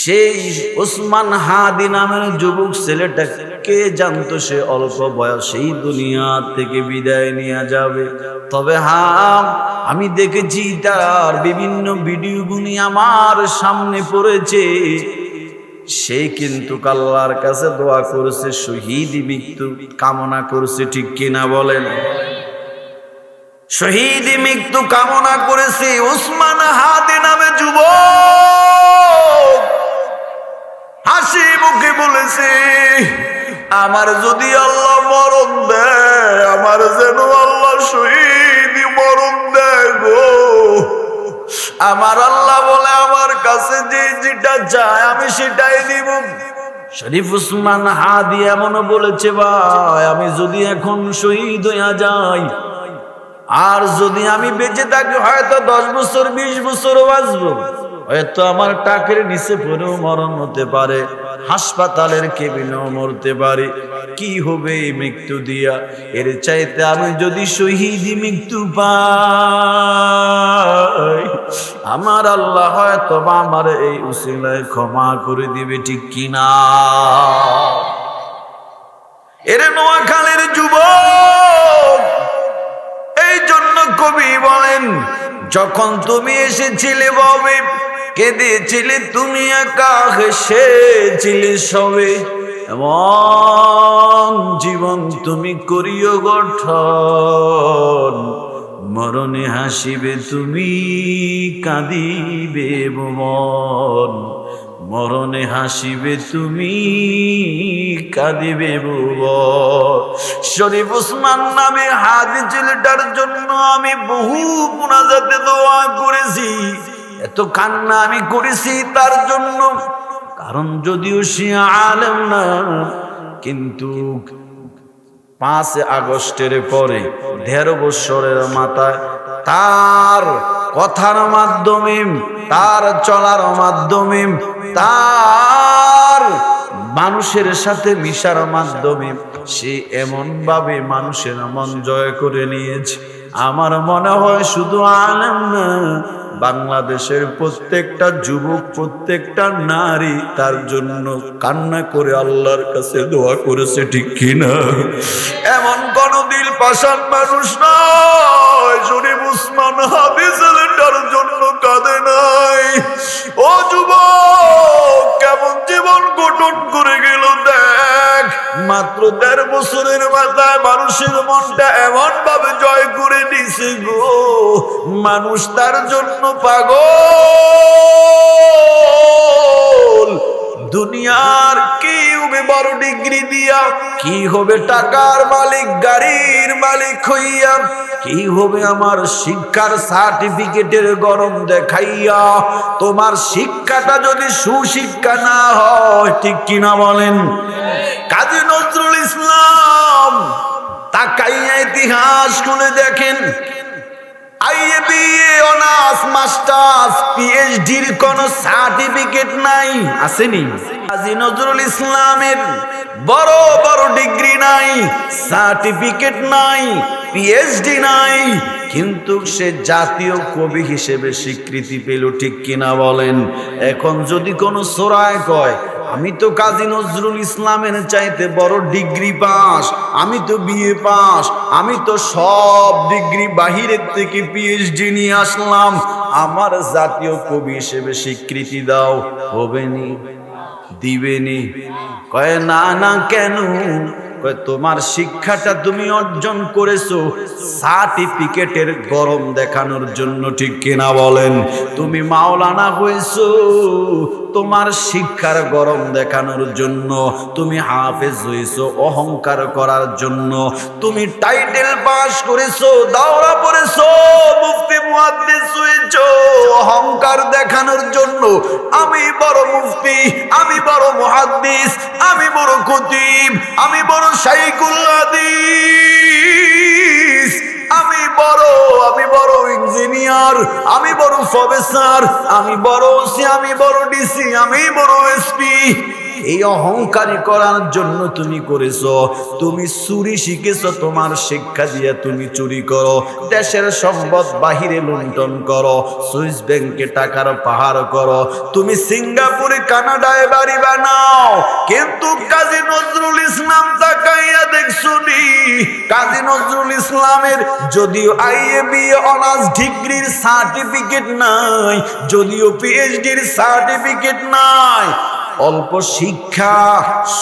সেই উসমান হাদি নামের যুবক ছেলেটা কে জানতো সে অল্প বয়সেই দুনিয়া থেকে বিদায় নিয়ে যাবে। তবে হ্যাঁ, আমি দেখেছি তার বিভিন্ন ভিডিওগুলি আমার সামনে পড়েছে। সে কিন্তু আল্লাহর কাছে দোয়া করেছে, শহীদ মৃত্যু কামনা করেছে, ঠিক কিনা বলেন? শহীদ মৃত্যু কামনা করেছে উসমান হাদি নামে যুবক। আমার যদি আল্লাহ মরণ দেয়, আমার যেন আল্লাহ শহীদি মরণ দেয় গো। আমার আল্লাহ বলে আমার কাছে যে যেটা চায় আমি সেটাই দিব। শরীফ উসমান হাদি এমনও বলেছে, ভাই আমি যদি এখন শহীদ হইয়া যাই, আর যদি আমি বেঁচে থাকি হয়তো 10 বছর 20 বছরও বাঁচবো, হয়তো আমার টাকের নিচে পড়েও মরণ হতে পারে, হাসপাতালের কেবিনেও মরতে পারে, কি হবে এই মৃত্যু দিয়া? এর চাইতে আমি যদি শহীদি মৃত্যু পাই, আমার আল্লাহ হয়তো আমার এই উসিলায় ক্ষমা করে দিবে, ঠিক কিনা? এর নোয়াখালীর যুবক, এই জন্য কবি বলেন, যখন তুমি এসেছিলে ববে কেঁদেছিলে তুমি একা, হেসেছিলে সবে, এমন জীবন তুমি করিও গঠন, মরণে হাসিবে তুমি কাঁদিবে ভুবন, মরণে হাসিবে তুমি কাঁদিবে ভুবন। শরীফ উসমান নামে হাদি ছেলেটার জন্য আমি বহু মুনাজাতে দোয়া করেছি, এত কান্না আমি করেছি তার জন্য। কারণ যদিও সে আলেম না, কিন্তু 5 আগস্টের পরে 13 বছরের মাথায় তার কথার মাধ্যমে, তার চলার মাধ্যমে, তার মানুষের সাথে মিশার মাধ্যমে সে এমন ভাবে মানুষের মন জয় করে নিয়েছে। আমার মনে হয় শুধু আলেম না, বাংলাদেশের প্রত্যেকটা যুবক, প্রত্যেকটা নারী তার জন্য কান্না করে আল্লাহর কাছে দোয়া করেছে, ঠিক কিনা? এমন কোন দিল পাশান মানুষ নয় শরীফ উসমান হাদি ছেলেটার জন্য কাঁদে নাই। ও যুবক, কেমন জীবন গঠন করে গেল দেখ। মাত্র 13 বছরের মাথায় মানুষের মনটা এমন ভাবে জয় করে দিছে গো, মানুষ তার জন্য পাগল। দুনিয়ার কি হবে বড় ডিগ্রি দিয়া, কি হবে টাকার মালিক, গাড়ির মালিক হইয়া, কি হবে আমার শিক্ষার সার্টিফিকেটের গরম দেখাইয়া? তোমার শিক্ষাটা যদি সুশিক্ষা না হয়, ঠিক কিনা বলেন? কাজী নজরুল ইসলাম তাকাইয়া ইতিহাস খুলে দেখেন, আইএ বিএ অনার্স মাস্টার্স পিএইচডির কোন সার্টিফিকেট নাই, আসেনি? কাজী নজরুল ইসলামের বড় বড় ডিগ্রি নাই, সার্টিফিকেট নাই, পিএইচডি নাই, কিন্তু সে জাতীয় কবি হিসেবে স্বীকৃতি পেল, ঠিক কিনা বলেন? এখন যদি কোনো সোরায় কয় আমি তো কাজী নজরুল ইসলামের চাইতে বড় ডিগ্রি পাস, আমি তো বিএ পাস, আমি তো সব ডিগ্রি বাহিরের থেকে পিএইচডি নিয়ে আসলাম, আমার জাতীয় কবি হিসেবে স্বীকৃতি দাও, হবে নি? দিবেনি? কয় না না, কেন? কয় তোমার শিক্ষাটা তুমি অর্জন করেছো সার্টিফিকেটের গরম দেখানোর জন্য, ঠিক কিনা বলেন? তুমি মাওলানা হয়েছো তোমার শিক্ষার গরম দেখানোর জন্য, তুমি হাফেজ হয়েছো অহংকার করার জন্য, তুমি টাইটেল পাস করেছো, দাওরা পড়েছো, মুফতি মুহাদ্দিস হয়েছো অহংকার দেখানোর জন্য। আমি বড় মুফতি, আমি বড় মুহাদ্দিস, আমি বড় খতিব, আমি বড় শাইখুল হাদিস, আমি বড় ইঞ্জিনিয়ার, আমি বড় প্রফেসর, আমি বড় ওসি, আমি বড় ডিসি, আমি বড় এসপি। এই অহংকারী করার জন্য তুমি করেছো। তুমি চুরি শিখেছো, তোমার শিক্ষা দিয়ে তুমি চুরি করো, দেশের সম্পদ বাহিরে লুণ্ঠন করো, সুইস ব্যাংকে টাকার পাহাড় করো, তুমি সিঙ্গাপুরে কানাডায় বাড়ি বানাও। কিন্তু কাজী নজরুল ইসলাম তাকাইয়া দেখছো নি, কাজী নজরুল ইসলামের যদিও আইএ বিএ অনার্স ডিগ্রির সার্টিফিকেট নাই, যদিও পিএইচডির সার্টিফিকেট নাই, অল্প শিক্ষা,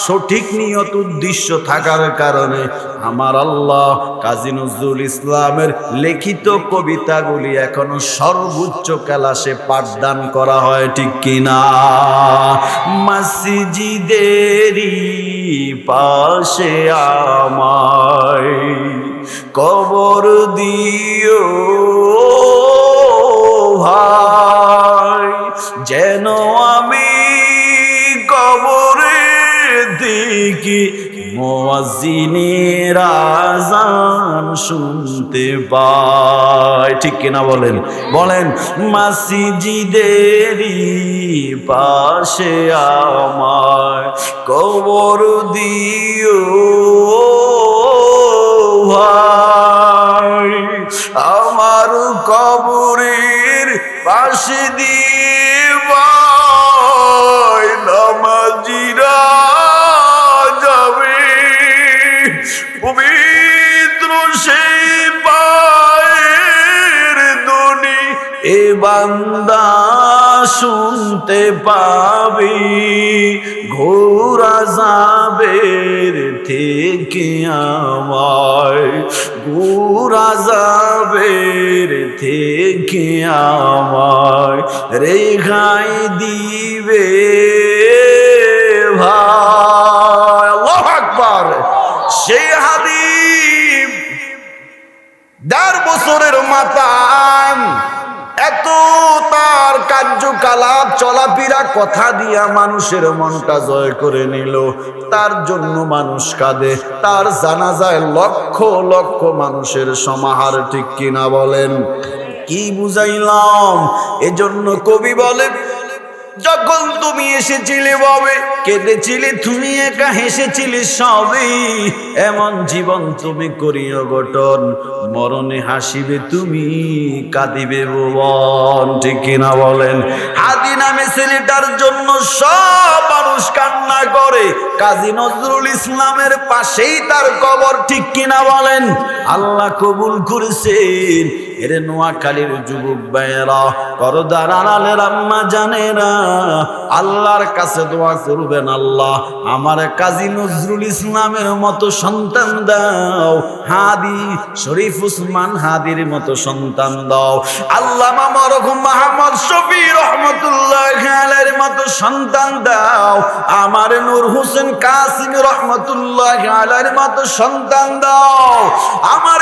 সঠিক নিয়ত উদ্দেশ্য থাকার কারণে আমার আল্লাহ কাজী নজরুল ইসলামের লিখিত কবিতাগুলি এখনো সর্বোচ্চ ক্লাসে পাঠদান করা হয়, ঠিক কিনা? মসজিদেরি পাশে আমায় কবর দিও ভাই, যেন আমি কবরে দেখি মুয়াজ্জিনের আযান শুনতে পাই। ঠিক কিনা বলেন? বলেন মসজিদেরই পাশে আমায় কবর দিও ভাই, আমার কবরের পাশে দিয়ে ভাই নামাজিরা যাবে, পবিত্র সেই পায়ের ধ্বনি এ বান্দা শুনতে পাবি, ঘোর আযাবের থেকে আমায়, ঘোর আযাবের থেকে আমায় রেহাই দিবে ভাই। আল্লাহু আকবার। সেই হাবিব ১.৫ বছরের মাথায় এত তার কার্যকলাপ চলাফেরা কথা দিয়া মানুষের মনটা জয় করে নিল। তার জন্য মানুষ কাঁদে, তার জানাজায় লক্ষ লক্ষ মানুষের সমাহার। ঠিক কিনা বলেন? কি বুঝাইলাম? এজন্য কবি বলে, যখন তুমি এসেছিলে ববে কেঁদেছিলে তুমি একা, হেসেছিলে সবই, এমন জীবন তুমি করিও গঠন, মরণে হাসিবে তুমি কাঁদিবে ভুবন। ঠিক কিনা বলেন? হাদি নামে ছেলেটার জন্য সব মানুষ কান্না করে, কাজী নজরুল ইসলামের পাশেই তার কবর। ঠিক কিনা বলেন? আল্লাহ কবুল করেছেন। এরে নোয়াখালীর যুবক ভাইয়েরা, পর্দার আড়ালের আম্মা জানেরা, আল্লাহর কাছে দোয়া করবেন, আল্লাহ আমার কাজী নজরুল ইসলামের মতো সন্তান দাও, হাদি শরীফ উসমান হাদির মতো সন্তান দাও, আল্লামা মরহুম মুহাম্মদ শফি রহমতুল্লাহ আলাইহির মতো সন্তান দাও, আমার নূর হোসেন কাসিম রহমতুল্লাহ আলাইহির মতো সন্তান দাও, আমার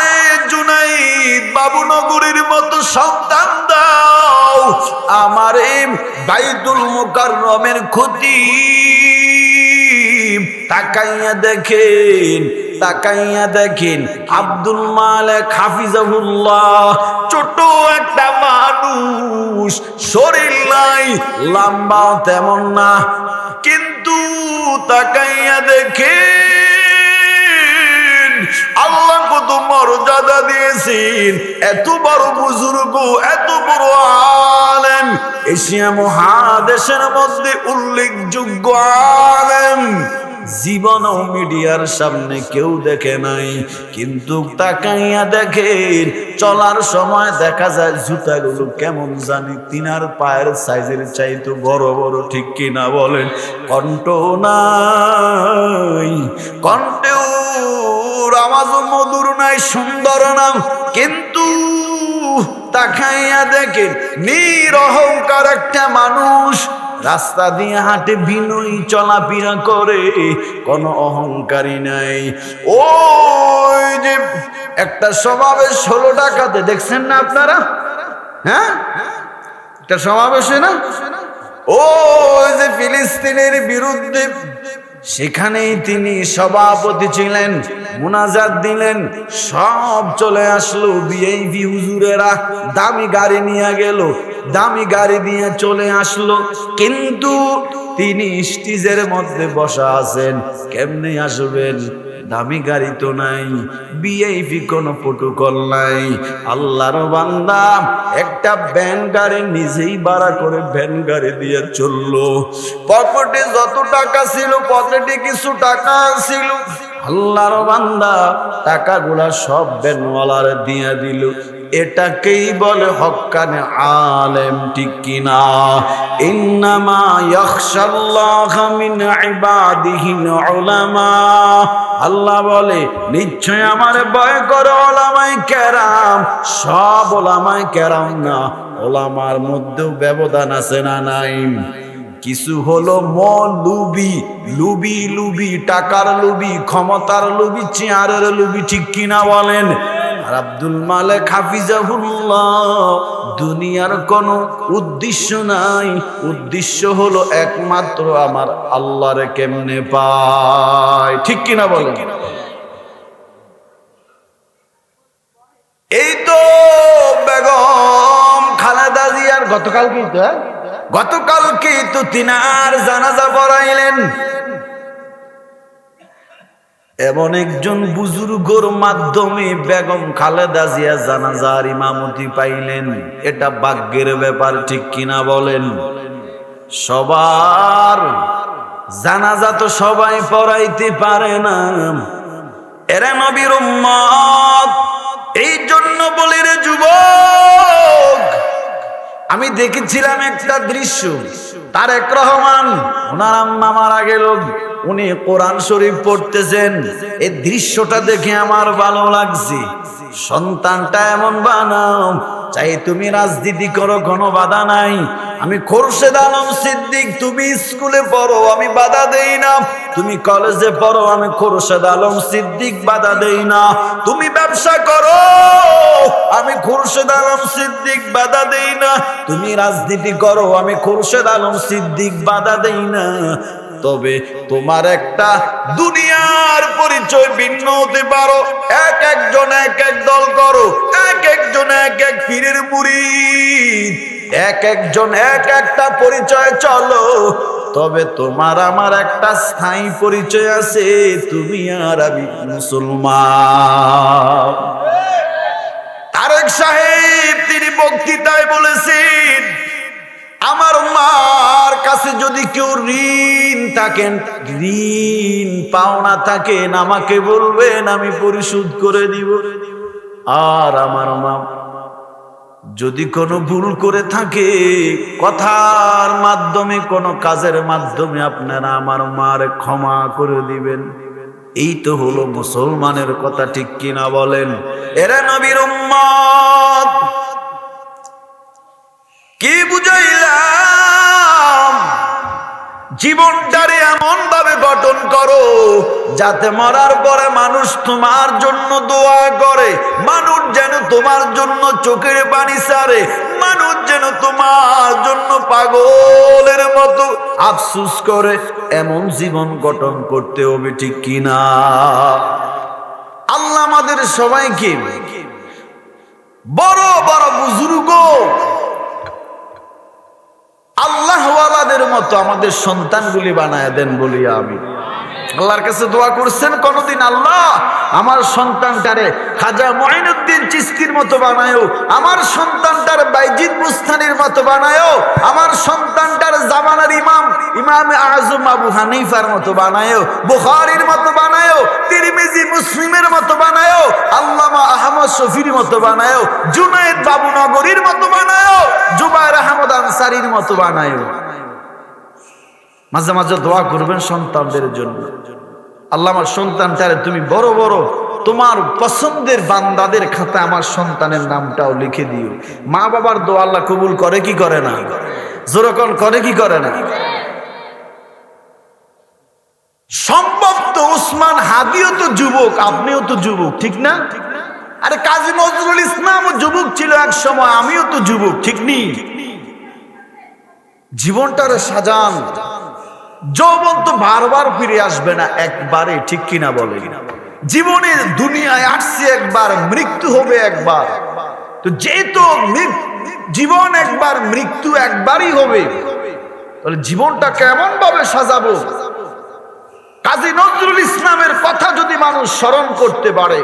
জুনাইদ বাবুনগরীর মতো সন্তান দাও, আমার বাইতুল মুকাররমের খতিব তাকাইয়া দেখেন, তাকাইয়া দেখেন আব্দুল মালিক হাফিজাহুল্লাহ, ছোট একটা মানুষ, শরীর নাই, লম্বা তেমন না, কিন্তু তাকাইয়া দেখেন আল্লাহ কত মর্যাদা দিয়েছেন। এত বড় বুজুর্গ, এত বড় আলেম, এশিয়া মহাদেশের মধ্যে উল্লেখযোগ্য আলেম, জীবনও মিডিয়ার সামনে কেউ দেখে নাই, কিন্তু তাকাইয়া দেখেন চলার সময় দেখা যায় জুতাগুলো কেমন জানি তিনার পায়ের সাইজের চাইতে বড় বড়। ঠিক কিনা বলেন? কণ্ঠ নাই, কণ্ঠেও আওয়াজ মধুর নাই, সুন্দর নাম, কিন্তু তাকাইয়া দেখেন নিরহংকার একটা মানুষ, রাস্তা দিয়ে হাঁটে, বিনয়ী চলাফেরা করে, কোনো অহংকারী নাই। ওই যে একটা সমাবেশ 16 টাকাতে দেখছেন না আপনারা? হ্যাঁ, একটা সমাবেশ না, ওই যে ফিলিস্তিনের বিরুদ্ধে, সেখানেই তিনি সভাপতি ছিলেন, মুনাজাত দিলেন, সব চলে আসলো, ভিআইপি হুজুরেরা দামি গাড়ি নিয়ে গেল, দামি গাড়ি দিয়ে চলে আসলো, কিন্তু তিনি স্টেজের মধ্যে বসা আছেন। কেমনে আসবেন? দামি গাড়ি তো নাই, ভিআইপি কোনো প্রটোকল নাই। আল্লাহর বান্দা একটা ভ্যান গাড়ি নিজেই ভাড়া করে ভ্যান গাড়ি দিয়ে চললো। পকেটে যত টাকা ছিল, পকেটে কিছু টাকা ছিল, আল্লাহর বান্দা টাকাগুলা সব ভ্যানওয়ালার দিয়ে দিল। এটাকেই বলে হক্কানে আলেম। ঠিক কিনা? ইন্নামা ইয়াখশাল্লাহ মিন ইবাদিহিল উলামা, আল্লাহ বলে নিশ্চয় আমার ভয় করে উলামায়ে কেরাম। সব উলামায়ে কেরাম না, উলামার মধ্যেও ব্যবধান আছে না নাই? কিছু হলো লুবি, লুবি, টাকার লুবি, ক্ষমতার লুবি, চেয়ারের লুবি, ঠিক কিনা বলেন? আর আব্দুল মালেক হাফিজাহুল্লাহ দুনিয়ার কোনো উদ্দেশ্য নাই, উদ্দেশ্য হলো একমাত্র আমার আল্লাহরে কেমনে পায়, ঠিক কিনা বলেন? এই তো বেগম খালেদা জিয়ার গতকালকে তো তিনার জানাজা পড়াইলেন। এমন একজন বুজুর্গর মাধ্যমে বেগম খালেদা জিয়া জানাজার ইমামতি পাইলেন, এটা ভাগ্যের ব্যাপার, ঠিক কিনা বলেন? সবার জানাজা তো সবাই পড়াইতে পারে না। এরা নবীর উম্মত, এই জন্য বলি রে যুবক, আমি দেখেছিলাম একটা দৃশ্য, তারেক রহমান ওনার আম্মা মারা গেল, উনি কোরআন শরীফ পড়তেছেন, এই দৃশ্যটা দেখে আমার ভালো লাগছে। সন্তানটা এমন বানাও, চাই তুমি রাজনীতি করো, কোনো বাধা নাই। আমি খোরশেদ আলম সিদ্দিক, তুমি স্কুলে পড়ো, আমি বাধা দেই না। তুমি কলেজে পড়ো, আমি খোরশেদ আলম সিদ্দিক বাধা দেই না। তুমি ব্যবসা করো, আমি খোরশেদ আলম সিদ্দিক বাধা দেই না। তুমি রাজনীতি করো, আমি খোরশেদ আলম সিদ্দিক বাধা দেই না। তবে তোমার একটা দুনিয়ার পরিচয় ভিন্ন হতে পারো, এক একজন এক এক দল করো, এক একজন এক এক পীরের মুরিদ, এক একজন এক একটা পরিচয় চলো, তবে তোমার আমার একটা স্থায়ী পরিচয় আছে, তুমি আর আমি মুসলমান। তারেক সাহেব তিনি বক্তৃতায় বলেছেন, আমার মার কাছে যদি কেউ ঋণ থাকেন, ঋণ পাওনা থাকেন, আমাকে বলবেন, আমি পরিশোধ করে দিব। আর আমার মা যদি কোনো ভুল করে থাকে, কথার মাধ্যমে, কোনো কাজের মাধ্যমে, আপনারা আমার মার ক্ষমা করে দিবেন। এই তো হলো মুসলমানের কথা, ঠিক কিনা বলেন? এরা নবীর উম্মত। কি বুঝাইলাম? জীবনটারে এমন ভাবে গঠন করো যাতে মরার পরে মানুষ তোমার জন্য দোয়া করে, মানুষ যেন তোমার জন্য চোখের পানি ছাড়ে, মানুষ যেন তোমার জন্য পাগলের মতো আফসোস করে। এমন জীবন গঠন করতে হবে, ঠিক কিনা? আল্লাহ আমাদের সবাইকে বড় বড় বুজুর্গ আল্লাহওয়ালাদের মতো আমাদের সন্তানগুলি বানায় দেন বলি আমি। আল্লাহর কাছে দোয়া করছেন কোনদিন, আল্লাহ আমার সন্তানটারে খাজা মুঈনুদ্দিন চিশতির মতো বানায়ো, আমার সন্তানটার বাইজিদ বুস্তানির মতো বানায়ো, আমার সন্তানটার জামানার ইমাম আযম আবু হানিফার মতো বানায়ো, বুখারীর মতো বানায়ো, তিরমিজি মুসলিমের মতো বানায়ো, আল্লামা আহমদ শফীর মতো বানায়ো, জুনায়েদ বাবুনগরীর মতো বানায়ো, জুবায়ের আহমদ আনসারীর মতো বানায়ো। মাঝে মাঝে দোয়া করবেন সন্তানদের জন্য, আল্লাহ আমার সন্তানটারে তুমি বড় বড় তোমার পছন্দের বান্দাদের খাতায় আমার সন্তানের নামটাও লিখে দিও। মা বাবার দোয়া আল্লাহ কবুল করে কি করে না? জোরকন করে কি করে না? সম্ভব তো উসমান হাদিও তো যুবক, আপনিও তো যুবক, ঠিক না? আরে কাজী নজরুল ইসলামও যুবক ছিল এক সময়, আমিও তো যুবক, ঠিক নি? জীবনটারে সাজান। যৌবন তো বারবার ফিরে আসবে না, একবারে, ঠিক কিনা বলে? জীবনে দুনিয়ায় আসছে একবার, মৃত্যু হবে একবার, তো যেহেতু জীবন একবার, মৃত্যু একবারই হবে, তাহলে জীবনটা কেমন ভাবে সাজাবো? কাজী নজরুল ইসলামের কথা যদি মানুষ স্মরণ করতে পারে,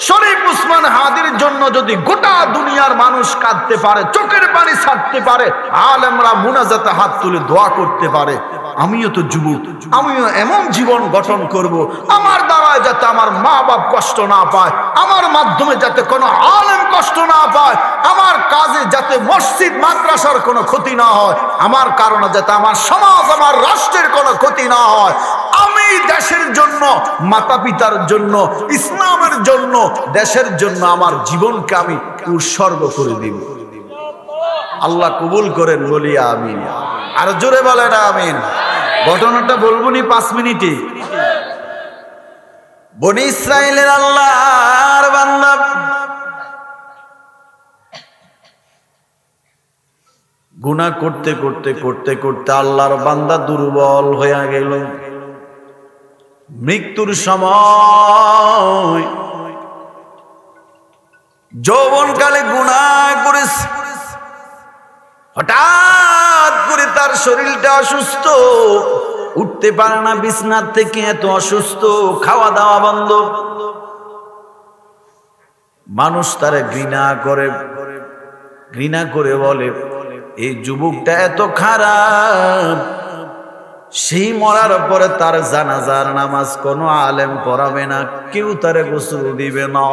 শরীফ উসমান হাদির জন্য যদি গোটা দুনিয়ার মানুষ কাঁদতে পারে, চোখের পানি ছাড়তে পারে, আলেমরা মুনাজাতে হাত তুলে দোয়া করতে পারে, আমিও তো যুবক, আমিও এমন জীবন গঠন করব, আমার দ্বারায় যাতে আমার মা বাপ কষ্ট না পায়, আমার মাধ্যমে যাতে কোনো আলেম কষ্ট না পায়, আমার কাজে যাতে মসজিদ মাদ্রাসার কোনো ক্ষতি না হয়, আমার কারণে যাতে আমার সমাজ, আমার রাষ্ট্রের কোনো ক্ষতি না হয়, আমি দেশের জন্য, মাতা পিতার জন্য, ইসলামের জন্য, দেশের জন্য আমার জীবনকে আমি উৎসর্গ করে দিব। আল্লাহ কবুল করেন বলি আমিন। আর জোরে বলে না আমিন। ঘটনাটা বলবো নি 5 মিনিটে। বনি ইসরাইলের আল্লাহর বান্দা গুনাহ করতে করতে করতে করতে আল্লাহর বান্দা দুর্বল হয়ে গেল। মৃত্যুর সময় যৌবনকালে গুনাহ করেছে, হঠাৎ করে তার শরীরটা অসুস্থ, উঠতে পারে না বিছানা থেকে, এত অসুস্থ, খাওয়া দাওয়া বন্ধ। মানুষ তারে ঘৃণা করে বলে এই যুবকটা এত খারাপ, সেই মরার পরে তার জানাজার নামাজ কোনো আলেম পড়াবে না, কেউ তারে গোসল দিবে না,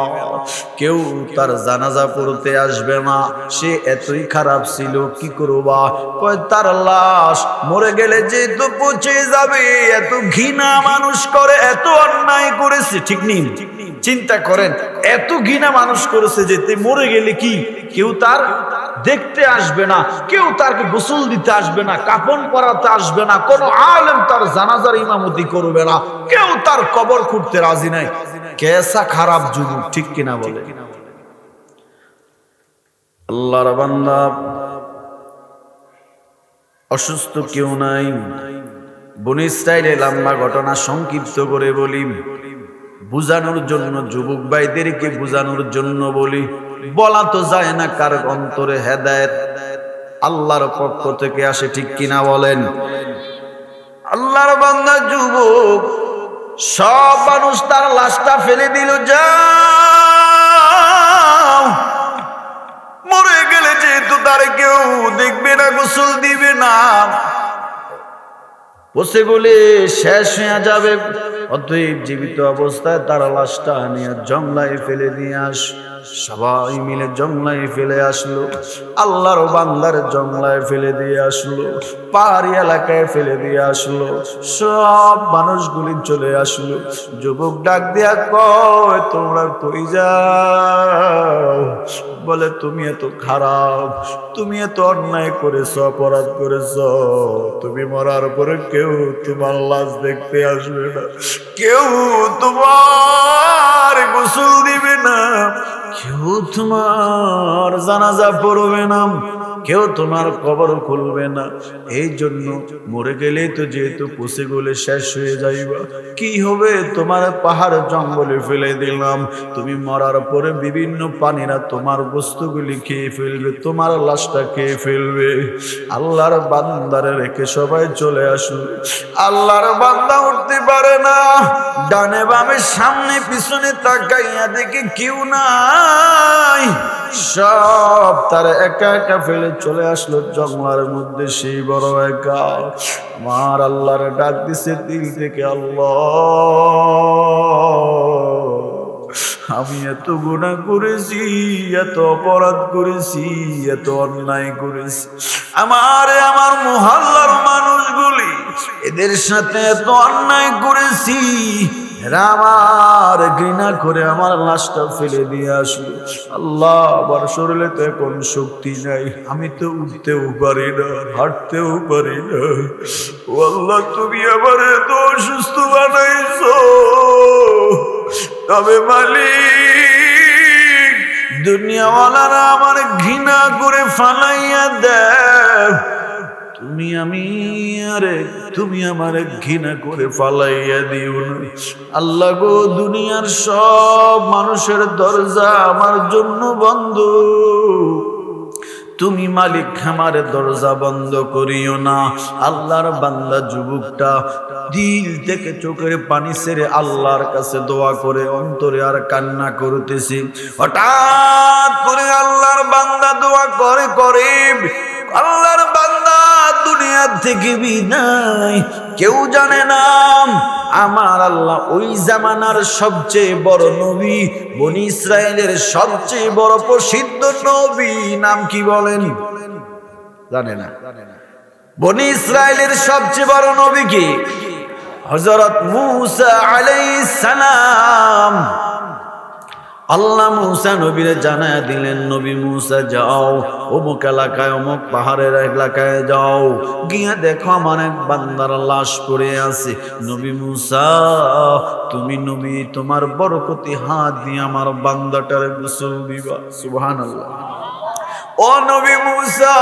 কেউ তার জানাজা পড়তে আসবে না, সে এতই খারাপ ছিল। কি করবা? কয় তার লাশ মরে গেলে যেহেতু পচে যাবে, এত ঘৃণা মানুষ করে, এত অন্যায় করেছে। ঠিক নেই? চিন্তা করেন, এত ঘৃণা মানুষ করেছে যে মরে গেলে কি কেউ তার দেখতে আসবে না, কেউ তাকে গোসল দিতে আসবে না, কাফন পরাতে আসবে না, কোনো আলেম তার জানাজার ইমামতি করবে না, কেউ তার কবর খুঁড়তে রাজি নাই। কেসা খারাপ যুবক, ঠিক কিনা বলে? আল্লাহর বান্দা অসুস্থ কেউ নাই। বনি ইসরাইলের লম্বা ঘটনা সংক্ষিপ্ত করে বলি, বুঝানোর জন্য, যুবক ভাইদেরকে বুঝানোর জন্য বলি। বলা তো যায় না কার অন্তরে হেদায়েত আল্লাহর পক্ষ থেকে আসে, ঠিক কিনা বলেন? আল্লাহর বান্দা যুবক, সব মানুষ তার লাশটা ফেলে দিল, যাও, মরে গেলে যেহেতু তার কেউ দেখবে না, গোসল দিবে না, বসে বলে শেষ হয়ে যাবে, অতএব জীবিত অবস্থায় তার লাশটা নিয়ে জংলায় ফেলে দিয়ে আস। সবাই মিলে জংলায় ফেলে আসলো। আল্লাহর বান্দার জংলায় ফেলে দিয়ে আসলো, পাহাড়ি এলাকায় ফেলে দিয়ে আসলো। সব মানুষগুলি চলে আসলো। যুবক ডাক দিয়া কয়, তোমরা কই যাও? বলে তুমি এত খারাপ, তুমি এত অন্যায় করেছ, অপরাধ করেছ, তুমি মরার পরে কেউ তোমার লাশ দেখতে আসবে না, কেউ তোমার গোসল দিবে না, কেউ তোমার জানাজা পড়বে না, কেউ তোমার কবর খুলবে না। এই জন্য মরে গেলেই তো যেহেতু পচে গলে শেষ হয়ে যাইবা, কি হবে? তোমার পাহাড় জঙ্গলে ফেলে দিলাম, তুমি মরার পরে বিভিন্ন প্রাণীরা তোমার বস্তুগুলি খেয়ে ফেলবে, তোমার লাশটা খেয়ে ফেলবে। আল্লাহর বান্দারে রেখে সবাই চলে আসলো। আল্লাহর বান্দা উঠতে পারে না, ডানে বামে সামনে পিছনে তাকাইয়া দেখে কেউ নাই, সব তার একা একা ফেলে চলে আসলো জঙ্গলার মধ্যে। সেই বড় একা। আমার আল্লাহর ডাক দিছে দিল থেকে, আল্লাহ, আমি এত গুনাহ করেছি, এত অপরাধ করেছি, এত অন্যায় করেছি, আমার মুহাল্লার মানুষগুলি, এদের সাথে এত অন্যায় করেছি, এরা আমার ঘৃণা করে আমার লাশটা ফেলে দিয়ে আসলো। আল্লাহ, আমার শরীরে তো এখন শক্তি নাই, আমি তো উঠতেও পারি না, হাঁটতেও পারি না। ও আল্লাহ, তুমি আমার এত অসুস্থ বানাইছো, তবে মালিক, দুনিয়াওয়ালারা আমার ঘৃণা করে ফালাইয়া দেয়, তুমি আমার ঘৃণা করে ফালাইয়া দিও না। আল্লাহ গো, দুনিয়ার সব মানুষের দরজা আমার জন্য বন্ধ, তুমি মালিক আমার দরজা বন্ধ করিও না। আল্লাহর বান্দা যুবকটা দিল থেকে চোখের পানি ছেড়ে আল্লাহর কাছে দোয়া করে অন্তরে আর কান্না করতেছি। হঠাৎ করে আল্লাহর বান্দা দোয়া করে আল্লাহর বান্দা দুনিয়া থেকে বিদায়, কেউ জানে না আমার আল্লাহ ওই জামানার সবচেয়ে বড় নবী, বনি ইসরাইলের সবচেয়ে বড় প্রসিদ্ধ নবী, নাম কি বলেন? জানে না? বনি ইসরাইলের সবচেয়ে বড় নবী কি? হযরত মূসা আলাইহিস সালাম। আল্লাহ মূসা নবীরে জানায়া দিলেন, নবী মূসা যাও অমুক এলাকায় অমুক পাহাড়ের এলাকায় যাও, গিয়ে দেখো আমার এক বান্দার লাশ পড়ে আছে। নবী মূসা তুমি নবী, তোমার বরকতি হাত দিয়ে আমার বান্দাটারে গোসল দিবা। সুবহানাল্লাহ। ও নবী মূসা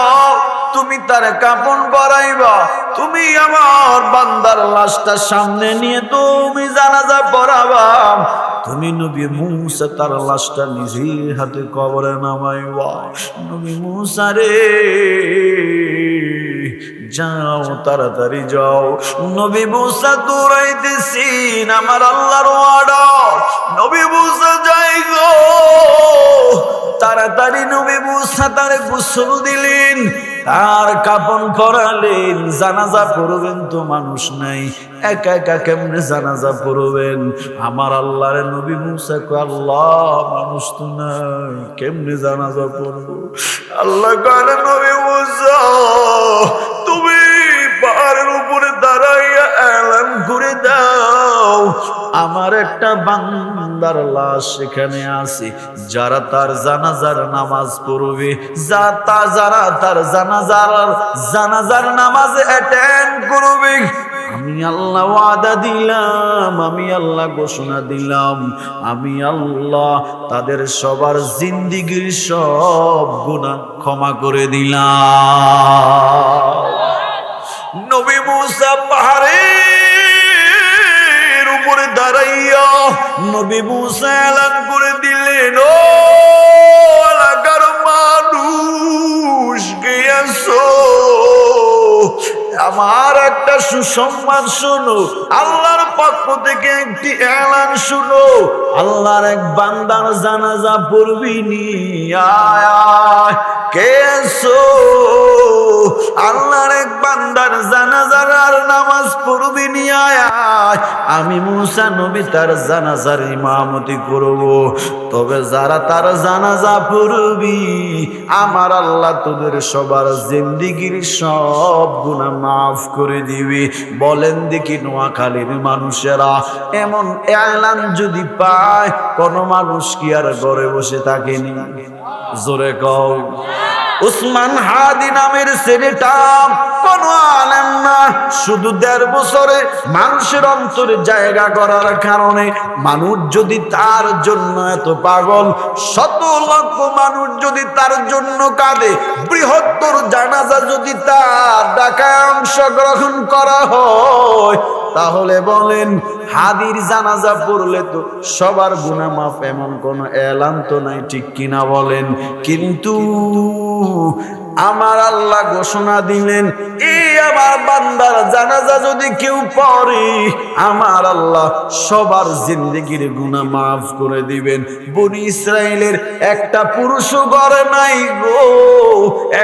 তুমি তার কাফন পরাইবা, তুমি আমার বান্দার লাশটা সামনে নিয়ে তুমি জানাজা পড়াবা। তুমি নবী মূসা তার লাশটা নিজের হাতে কবরে নামাইবা। নবী মূসা রে যাও, তাড়াতাড়ি যাও। নবী মূসা দৌড়াইতেছেন, আমার আল্লাহর অর্ডার। নবী মূসা যাই গো, তাড়াতাড়ি নবী মূসা তারে গোসল দিলেন, তার কাফন পরালেন। জানাজা পড়বেন তো মানুষ নাই, একা একা কেমনে জানাজা পড়বেন? আমার আল্লাহর নবী মূসা কয়, আল্লাহ মানুষ তো নাই, কেমনে জানাজা পড়বো? আল্লাহ কয়, নবী মূসা তুমি পাহাড়ের উপরে দাঁড়াইয়া এলান করে দাও, আমার একটা বান্দার লাশ সেখানে আছে, যারা তার জানাজার নামাজ পড়বে, যারা তার জানাজার নামাজ অ্যাটেন্ড করবে, আমি আল্লাহ ওয়াদা দিলাম, আমি আল্লাহ ঘোষণা দিলাম, আমি আল্লাহ তাদের সবার জিন্দেগীর সব গুনাহ ক্ষমা করে দিলাম। নবী মূসা পাহাড়ের উপরে দাঁড়াইয়া নবী মূসা এলান করে দিলেন, ও এলাকার মানুষ কে আছো, আমার একটা সুসংবাদ শোনো, আল্লাহর পক্ষ থেকে একটি এলান শুনো, আল্লাহর এক বান্দার জানাজা পড়বি নি, আয় আয় কে আছো, আল্লাহর এক বান্দার জানাজার আর নামাজ পড়বি নি, আয় আয়, আমি মূসা নবী তার জানাজার ইমামতি করব। তবে যারা তার জানাজা পড়বি, আমার আল্লাহ তোদের সবার জিন্দেগীর সব গুনাহ মাফ করে দিবি। বলেন দেখি নোয়াখালীর মানুষেরা এমন এলান যদি পায়, কোন মানুষ কি আর ঘরে বসে থাকেনি? জোরে কও। উসমান হাদি নামের ছেলেটা কোন আলেম না, শুধু ১.৫ বছরে মানুষের অন্তরে জায়গা করার কারণে মানুষ যদি তার জন্য এত পাগল, ১০০ লক্ষ মানুষ যদি তার জন্য কাঁদে, বৃহত্তর জানাজা যদি তার ডাকায় অংশগ্রহণ করা হয়, তাহলে বলেন হাদির জানাজা পড়লে তো সবার গুনাহ মাফ, এমন কোন এলান তো নাই, ঠিক কিনা বলেন? কিন্তু আমার আল্লাহ ঘোষণা দিলেন, এই আমার বান্দার জানাজা যদি কেউ পড়ে, আমার আল্লাহ সবার জিন্দেগীর গুনাহ মাফ করে দিবেন। বনি ইসরাইলের একটা পুরুষও ঘরে নাই গো,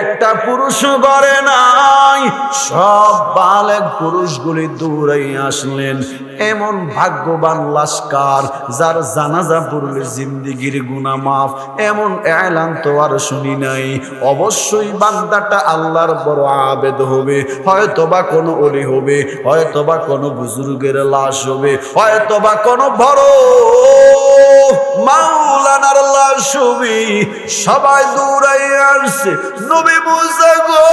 একটা পুরুষও ঘরে নাই, সব বালেক পুরুষগুলি দৌড়াই আসলেন। এমন ভাগ্যবান লাশকার যার জানাজা পড়লে জিন্দেগীর গুনাহ মাফ, এমন এলান তো আর শুনি নাই। অবশ্যই বান্দাটা আল্লাহর বড় আবেদ হবে, হয়তোবা কোনো ওলি হবে, হয়তোবা কোনো বুজুর্গের লাশ হবে, হয়তোবা কোনো বড় মাওলানার লাশ হবে। সবাই দৌড়াই আসছে, নবী মূসা গো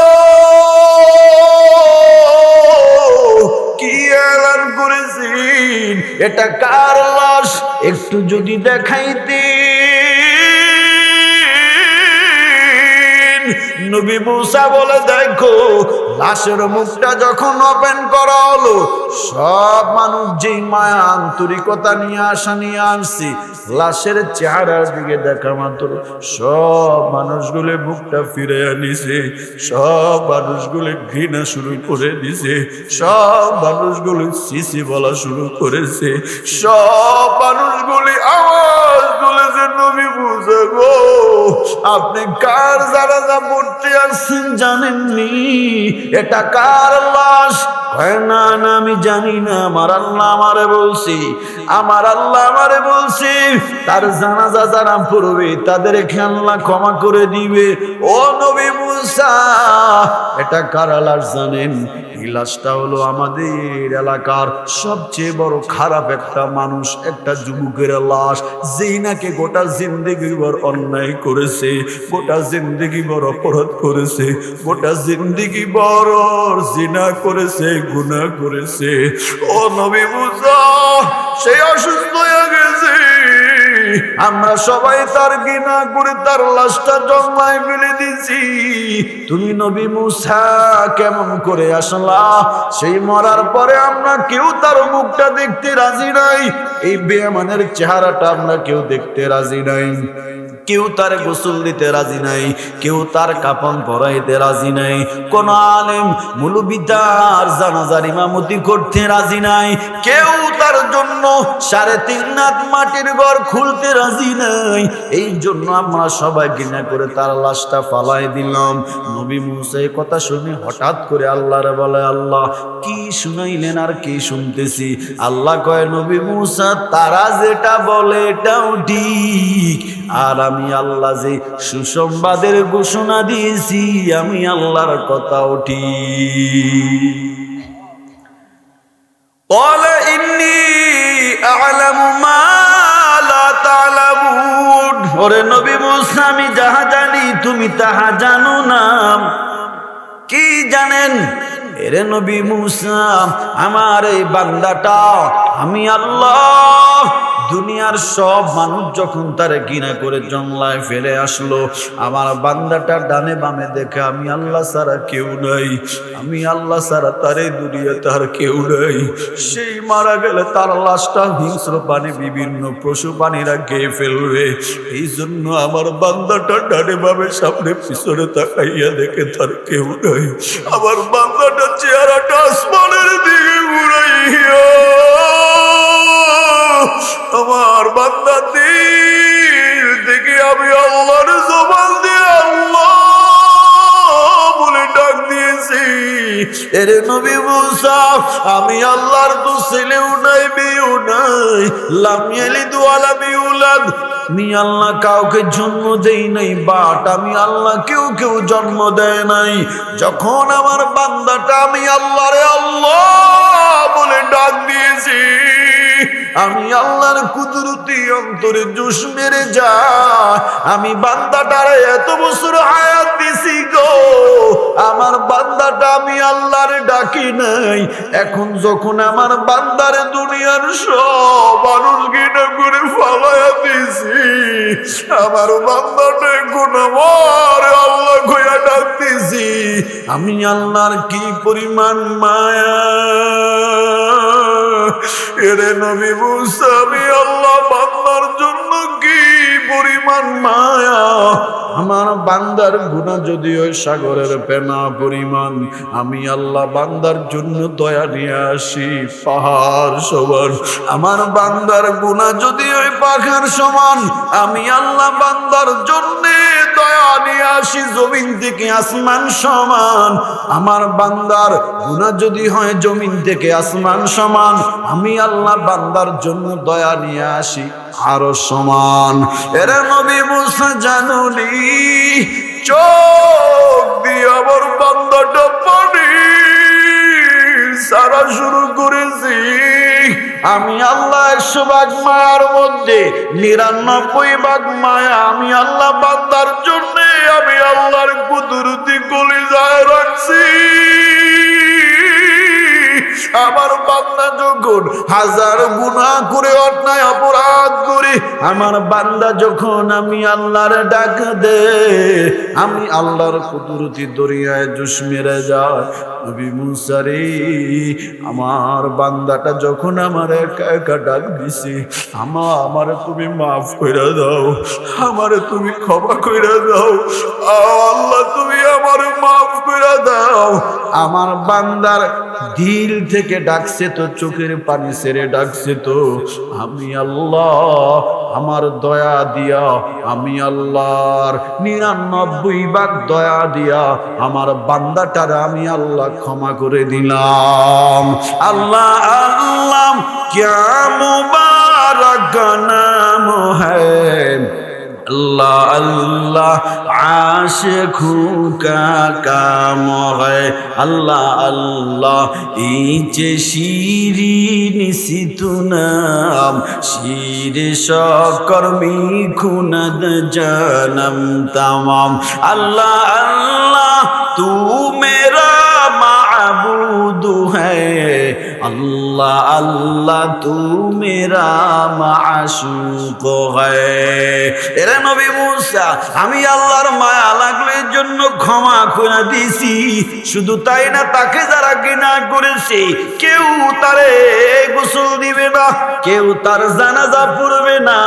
কি এলান করেছেন, এটা কার লাশ একটু যদি দেখাইতে। নবী মূসা বলে, দেখো লাশের মুখটা যখন ওপেন করা হলো, সব মানুষ যেই মায়া আন্তরিকতা নিয়ে আসছি, লাশের চেহারার দিকে দেখা মাত্র সব মানুষগুলো মুখটা ফিরে আনিছে, সব মানুষগুলো ঘৃণা শুরু করে দিছে, সব মানুষগুলো সিসি বলা শুরু করেছে, সব মানুষগুলি আওয়াজ তুলেছে, নবী মূসা গো আপনি কার জানাজা পড়তে আসছেন জানেননি? এটা কার লাশ? কয় না না আমি জানি না, আমার আল্লাহ আমারে বলছি, আমার আল্লাহ আমারে বলছি তার জানাজা যারা পড়বে তাদেরকে আল্লাহ ক্ষমা করে দিবে। ও নবী মুসা, এটা কার লাশ জানেন? এই লাশটা হলো আমাদের এলাকার সবচেয়ে বড় খারাপ একটা মানুষ, একটা যুবকের লাশ, যেই নাকি গোটা জিন্দেগি ভর অন্যায় করেছে, গোটা জিন্দেগি বড় অপরাধ করেছে, গোটা জিন্দেগি বড় জিনা করেছে, গুনাহ করেছে। ও নবী মুসা, সে অসুস্থ হয়ে গেছে, আমরা সবাই তার ঘৃণা করে তার লাশটা জঙ্গলায় ফেলে দিছি। তুমি নবী মুসা কেমন করে আসলা? সেই মরার পরে আমরা কেউ তার মুখটা দেখতে রাজি নাই, এই বেঈমানের চেহারাটা আমরা কেউ দেখতে রাজি নাই, কেউ তার গোসল দিতে রাজি নাই, কেউ তার কাফন পরাইতে রাজি নাই, কোন আলেম মুলবি তার জানাজার ইমামতি করতে রাজি নাই, কেউ তার জন্য 3.5 হাত মাটির ঘর খুলতে রাজি নাই। এই জন্য আমরা সবাই ঘৃণা করে তার লাশটা ফালাই দিলাম। নবী মুসা এই কথা শুনে হঠাৎ করে আল্লাহরে বলে, আল্লাহ কি শুনাইলেন আর কি শুনতেছি? আল্লাহ কয়, নবী মুসা তারা যেটা বলে এটাও ঠিক, আর আমি আল্লাহ যে সুসংবাদের ঘোষণা দিয়েছি আমি আল্লাহর কথাও ঠিক। ক্বালা ইন্নী আ'লামু মা লা তা'লামুন। ওরে নবী মুসা, আমি যাহা জানি তুমি তাহা জানো না। কি জানেন? এরে নবী মুসা, আমার এই বান্দাটা আমি আল্লাহ, দুনিয়ার সব মানুষ যখন তারে ঘৃণা করে জঙ্গলায় ফেলে আসলো, আমার বান্দাটা ডানে বামে দেখে আমি আল্লাহ ছাড়া কেউ নাই, আমি আল্লাহ ছাড়া তার এই দুনিয়াতে আর কেউ নাই। সেই মারা গেলে তার লাশটা হিংস্র প্রাণী, বিভিন্ন পশু প্রাণীরা খেয়ে ফেলবে। এই জন্য আমার বান্দাটা ডানে বামে সামনে পিছনে তাকাইয়া দেখে তার কেউ নাই। আমার বান্দাটা চেহারাটা আসমানের দিকে ঘুরাইয়া আমার বান্দা দিল থেকে আমি আল্লাহর জবান দিয়ে আল্লাহ বলে ডাক দিয়েছি। এরে নবী মুসা, আমি আল্লাহর তো ছেলেও নাই মেয়েও নাই, লাম ইয়ালিদ ওয়া লাম ইউলাদ, আমি আল্লাহ কাউকে জন্ম দেই নাই, বাট আমি আল্লাহ কেউ কেউ জন্ম দেয় নাই। যখন আমার বান্দাটা আমি আল্লাহরে আল্লাহ বলে ডাক দিয়েছি, আমি আল্লাহর কুদরতি অন্তরে জোশ মেরে যায়, আমি বান্দাটারে এত বছর হায়াত দিছি গো, আমার বান্দাটা আমি আল্লাহরে ডাকি নাই। এখন যখন আমার বান্দারে দুনিয়ার সব মানুষ ঘৃণা করে ফালাইয়া দিছি, আমার বান্দাটা এখন আমার আল্লাহ কইয়া ডাক দিছি, আমি আল্লাহর কি পরিমাণ মায়া। এরে নবী মুসা, আমি আল্লাহ বান্দার জন্য কি পরিমাণ মায়া। আমার বান্দার গুনাহ যদি ওই সাগরের ফেনা পরিমাণ, আমি আল্লাহ বান্দার জন্য দয়া নিয়ে আসি পাহাড় সমান। আমার বান্দার গুনাহ যদি ওই পাহাড় সমান, আমি আল্লাহ বান্দার জন্য দয়া নিয়ে আসি জমিন থেকে আসমান সমান। আমার বান্দার গুনাহ যদি হয় জমিন থেকে আসমান সমান, আমি আল্লাহ বান্দার জন্য দয়া নিয়ে আসি আরো সমান। এরে নবী মুসা জানুনি, চোখ দিয়ে আমার বান্দাটা পানি সারা শুরু করেছি। আমি আল্লাহ 100 ভাগ মায়ার মধ্যে 99 ভাগ মায়া আমি আল্লাহ বান্দার জন্য আমি আল্লাহর কুদরতি কলিজায় রাখছি। আমার বান্দা যখন হাজার গুনাহ করে অন্যায় অপরাধ করে, আমার বান্দা যখন আমি আল্লাহর ডাক দে, আমি আল্লাহর কুদরতি দরিয়ায় জোশ মেরে যায়। নবী মুসা রে, আমার বান্দাটা যখন আমার একা একা ডাক দিছে, আমারে তুমি মাফ কইরা দাও, আমারে তুমি ক্ষমা কইরা দাও। আল্লাহ তুমি আমার মাফ করে দাও। আমার বান্দার দিল থেকে ডাকছে তো, চোখের পানি ছেড়ে ডাকছে তো, আমি আল্লাহ আমার দয়া দিয়া, আমি আল্লাহর 99 ভাগ দয়া দিয়া আমার বান্দাটারে আমি আল্লাহ ক্ষমা করে দিলাম। আল্লাহ আল্লাহ क्या मुबारक नाम है, अल्लाह अल्लाह आशिकों का काम है, अल्लाह अल्लाह इचे शिरीन सितुनाम शीर शकर मिखुनद जनम तमाम, अल्लाह अल्लाह तू मेरा माबूद है, अल्लाह अल्लाह तू मेरा माशूक है। এরে নবী মুসা, আমি আল্লাহর মায়া লাগলে জন্য ক্ষমা করে দিছি। শুধু তাই না, তাকে যারা ঘৃণা করেছে কেউ তারে গোসল দিবে না, কেউ তার জানাজা পড়বে না।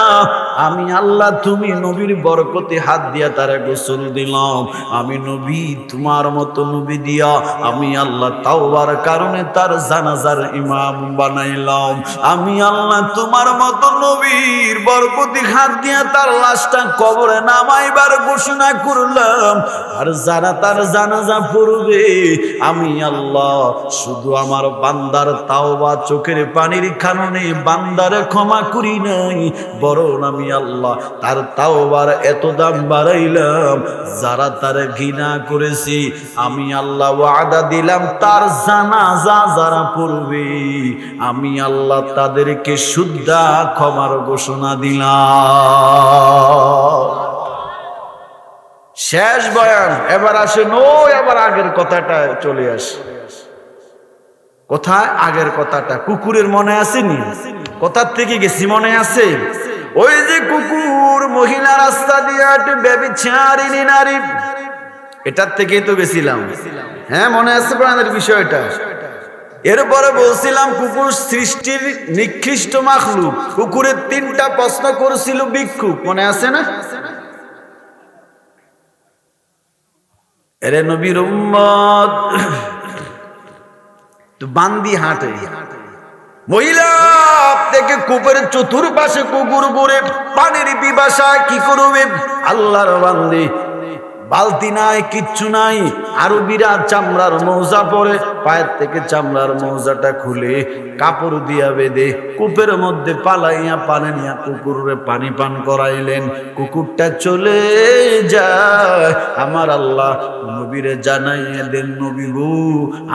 আমি আল্লাহ তুমি নবীর বরকতে হাত দিয়া তারে গোসল দিলাম। আমি নবী তোমার মতো নবী দিয়া আমি আল্লাহ তাওবার কারণে তার জানাজার ইমাম বানাইলাম। আমি আল্লাহ তোমার মতো নবীর বরকতে হাত দিয়া তার লাশটা কবরে নামাইবার ঘোষণা করলাম। আর যারা তার জানাজা পড়বে আমি আল্লাহ শুধু আমার বান্দার তাওবা চোখের পানির কারণে বান্দারে ক্ষমা করি নাই, বরং আমি আল্লাহ তার তাওবার এত দাম বাড়াইলাম। যারা তার ঘৃণা করেছে আমি আল্লাহ ওয়াদা দিলাম তার জানাজা যারা পড়বে আমি আল্লাহ তাদেরকে শুদ্ধা ক্ষমার ঘোষণা দিলাম। শেষ বয়ান, এবার আসে এবার আগের কথাটা চলে আসে। কোথায় আগের কথাটা? কুকুরের মনে আসেনি? কোথার থেকে গেছি মনে আছে? ওই যে কুকুর মহিলা রাস্তা দিয়ে হাঁটে ব্যভিচারিণী নারী, এটার থেকেই তো গেছিলাম। হ্যাঁ মনে আছে আপনাদের বিষয়টা? এরপরে বলছিলাম কুকুর সৃষ্টির নিকৃষ্ট মাখলুক। কুকুরের 3টা প্রশ্ন করেছিল ভিক্ষুক, মনে আছে না? এরে নবীর উম্মত, তো বান্দি হাঁটে, মহিলা থেকে কূপের চতুর্পাশে কুকুর ঘুরে, পানির পিপাসায় কি করবে? আল্লাহর বান্দি, বালতি নাই, কিচ্ছু নাই, আরো বিরাট চামড়ার মৌজা পরে, পায়ের থেকে চামড়ার মৌজাটা খুলে কাপড় দিয়া বেঁধে কূপের মধ্যে পালাইয়া পানি নিয়া কুকুরে পানি পান করাইলেন। কুকুরটা চলে যায়। আমার আল্লাহ নবীরে জানাইয়া দেন, নবী গো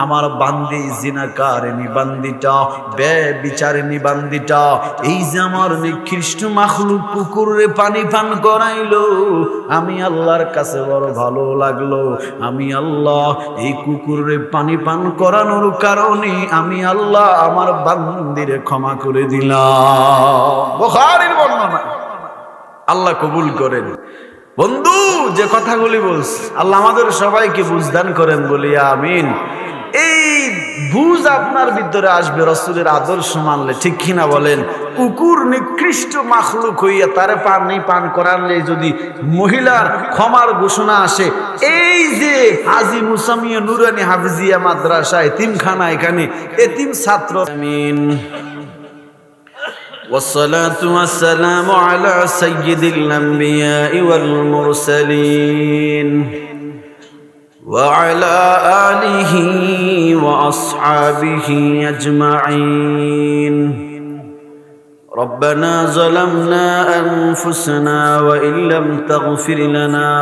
আমার বান্দি জিনাকারিনী বান্দিটা, ব্যভিচারিণী বান্দিটা, এই যে আমার নিকৃষ্ট মাখলুক কুকুরে পানি পান করাইলো, আমি আল্লাহর কাছে বড় ভালো লাগলো। আমি আল্লাহ এই কুকুরে পানি পান করানোর কারণে আমি আল্লাহ আমার বান্দিরে ক্ষমা করে দিলাম। বুখারীর বর্ণনা। আল্লাহ কবুল করেন। বন্ধু যে কথাগুলি বলছি আল্লাহ আমাদের সবাইকে বুঝদান করেন বলি আমিন। এই বুঝ আপনার ভিতরে আসবে রাসূলের আদর্শ মানলে, ঠিক কিনা বলেন? কুকুর নিকৃষ্ট মাখলুক হইয়া তারে পানি পান করালে যদি মহিলার ক্ষমার ঘোষণা আসে, এই যে হাজী মুসামিয়া নুরানি হাফিজিয়া মাদ্রাসা এতিমখানা, এখানে এতিম ছাত্র। আমিন। والصلاة والسلام على سيد الأنبياء والمرسلين وعلى آله وأصحابه أجمعين. ربنا ظلمنا أنفسنا وإن لم تغفر لنا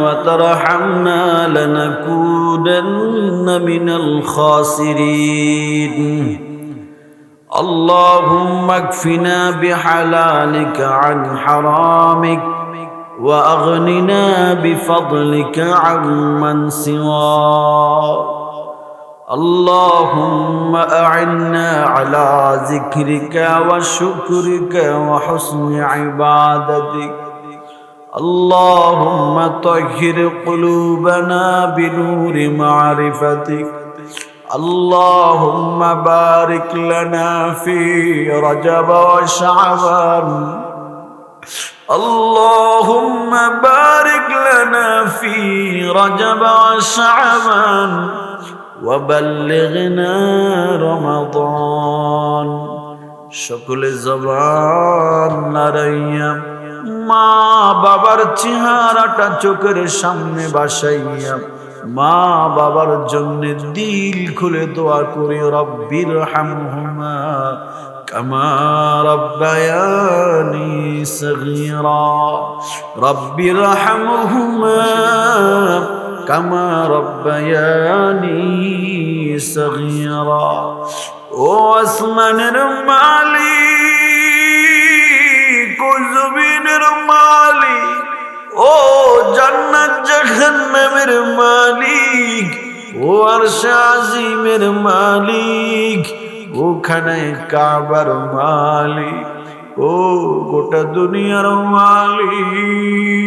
وترحمنا لنكونن من الخاسرين. اللهم اكفنا بحلالك عن حرامك وأغننا بفضلك عمن سواك. اللهم أعنا على ذكرك وشكرك وحسن عبادتك. اللهم طهر قلوبنا بنور معرفتك. اللهم بارك لنا في رجب وشعبان. اللهم بارك لنا في رجب وشعبان وبلغنا رمضان সকলে জবান নারাইয়া মা বাবার চেহারাটা চোখের সামনে বাসাইয়া মা বাবার জন্য দিল খুলে দোয়া করি রব্বির হামহুমা কামা রব্বায়ানি সগীরা রব্বির হামহুমা কামা রব্বায়ানি সগীরা ও আসমানের মালিক ও জমিনের মালিক ও জান্নাত জাহান্নামের মালিক ও আরশ আজিমের মালিক ও খানায়ে কাবার মালিক ও গোটা দুনিয়ার মালিক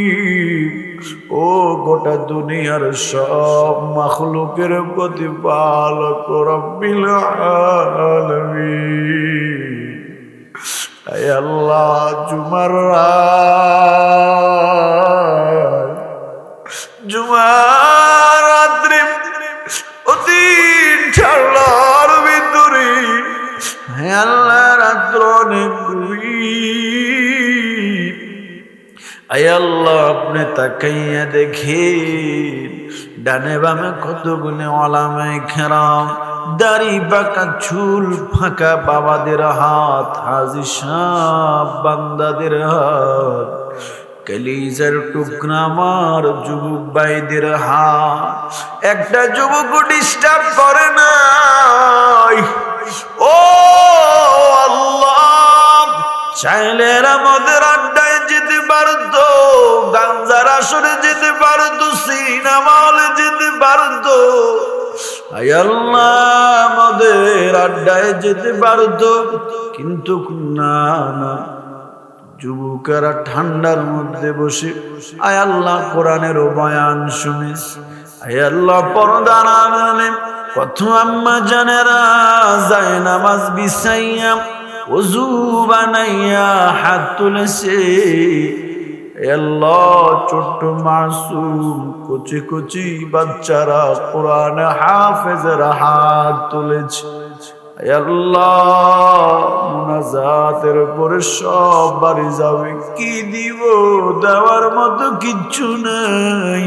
ও গোটা দুনিয়ার সব মাখলুকের প্রতিপালক রব্বিল আলামিন আয় আল্লাহ জুমার রাত্রে অতীন ছাড়ার ভিতরে হে আল্লাহ রাত্র অনেক গভীর আয় আল্লাহ আপনি তাকাইয়া দেখেন ডানে বামে কতগুলো ওলামায়ে কেরাম দাড়ি বাঁকা চুল ফাঁকা বাবাদের হাত হাজি সাহেব বান্দাদের হাত কলিজার টুকরা আমার যুবক ভাইদের হাত একটা যুবক ডিস্টার্ব করে নাই ও আল্লাহ চাইলে আমাদের আড্ডায় যেতে পারতো গাঞ্জার আসরে যেতে পারতো সিনেমা হলে যেতে পারতো আয় আল্লাহ আমাদের আড্ডায় যেতে পারতো কিন্তু না না যুবকেরা ঠান্ডার মধ্যে বসে আয় আল্লাহ কোরআনের বয়ান শুনিস আয় আল্লাহ পর্দা নামে কত আম্মা জানেরা যায় নামাজ বিছাইয়া ওযু বানাইয়া হাত তুলেছে আল্লাহ ছোট্ট মাসুম কচি কচি বাচ্চারা কোরআন হাফেজরা হাত তুলেছে আল্লাহ মুনাজাতের পরে সব বাড়ি যাবে কি দিব দেওয়ার মতো কিচ্ছু নাই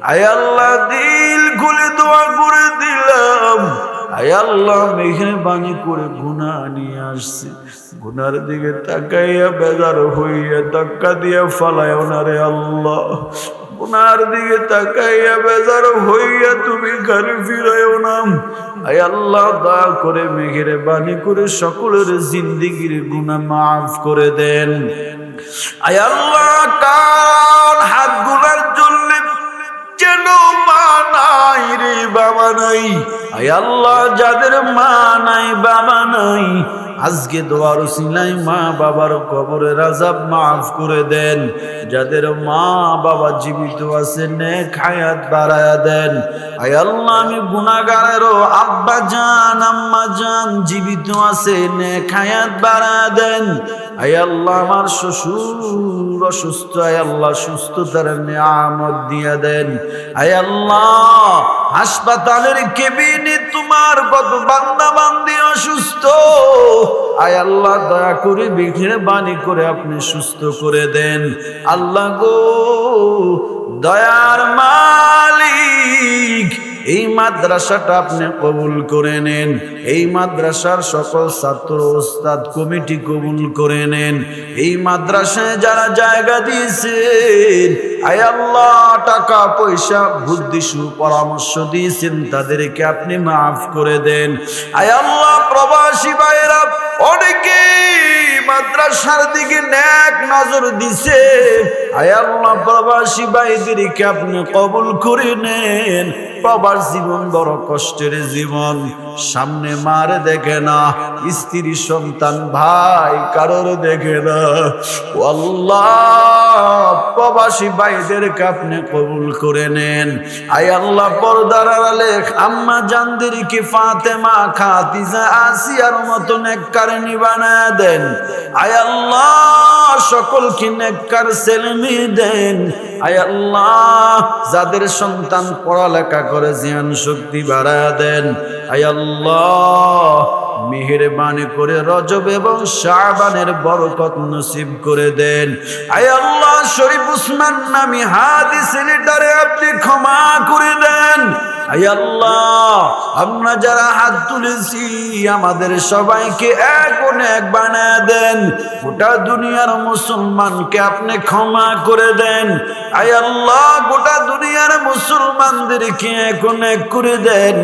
আয় আল্লাহ দিল খুলে দোয়া করে দিলাম আয় আল্লাহ মেহেরবানি করে গুনাহ নিয়ে আসছে গুনার দিকে তাকাইয়া বেজার হইয়া ধাক্কা দিয়া ফালায় ওনারে আল্লাহ গুনার দিকে তাকাইয়া বেজার হইয়া তুমি ঘরে ফিরায়ও না আয় আল্লাহ দয়া করে মেহেরবানি করে সকলের জিন্দেগির গুনাহ মাফ করে দেন আয় আল্লাহ কান হাত গুনার জন্য যেন মা নাই রে বাবা নাই আয় আল্লাহ যাদের মা নাই বাবা নাই আজকে দোয়ার উসিলায় মা বাবার কবরের আযাব মাফ করে দেন যাদের মা বাবা জীবিত আছে নেক হায়াত বাড়ায়া দেন আয় আল্লাহ আমি গুনাহগারেরও আব্বা জান আম্মা জান জীবিত আছে নেক হায়াত বাড়ায়া দেন আয় আল্লাহ আমার শ্বশুর অসুস্থ আয় আল্লাহ সুস্থতার নিয়ামত দিয়া দেন আয় আল্লাহ হাসপাতালের কেবিনে তোমার কত বান্দা বান্দি অসুস্থ আয় আল্লাহ দয়া করে মেহেরবানি করে আপনি সুস্থ করে দেন আল্লাহ গো দয়ার মালিক এই মাদ্রাসাটা আপনি কবুল করে নেন এই মাদ্রাসার সকল ছাত্র ওস্তাদ কমিটি কবুল করে নেন এই মাদ্রাসায় যারা জায়গা দিয়েছেন আয় আল্লাহ টাকা পয়সা বুদ্ধি সুপরামর্শ দিয়েছেন তাদেরকে আপনি মাফ করে দেন আয় আল্লাহ প্রবাসী ভাইরা অনেকে মাদ্রাসার দিকে নেক নজর দিছে আয় আল্লাহ প্রবাসী ভাইদেরকে আপনি কবুল করে নেন বাবার জীবন বড় কষ্টের জীবন, সামনে মার দেখে না, স্ত্রী সন্তান ভাই কারোর দেখে না। ও আল্লাহ, প্রবাসী ভাইদেরকে আপনি কবুল করে নেন। আয় আল্লাহ, পর্দার আড়ালে আম্মা জানদেরকে ফাতেমা, খাদিজা, আসিয়ার মতো নেককারিনী বানায় দেন। আয় আল্লাহ, সকলকে নেককার ছেলে মেয়ে দেন। আয় আল্লাহ, যাদের সন্তান পড়ালেখা করে জ্ঞান শক্তি বাড়ায় দেন। আয় আল্লাহ, মেহেরবানি করে রজব এবং শাবানের বরকত নসিব করে দেন। আয় আল্লাহ, শরীফ উসমান নামি হাদি ছেলেটারে আপনি ক্ষমা করে দেন। আয় আল্লাহ, আমরা যারা হাত তুলেছি আমাদের সবাইকে এখন এক বানায় দেন। গোটা দুনিয়ার মুসলমানকে আপনি ক্ষমা করে দেন। আয় আল্লাহ, গোটা দুনিয়ার মুসলমানদেরকে এখন এক করে দেন।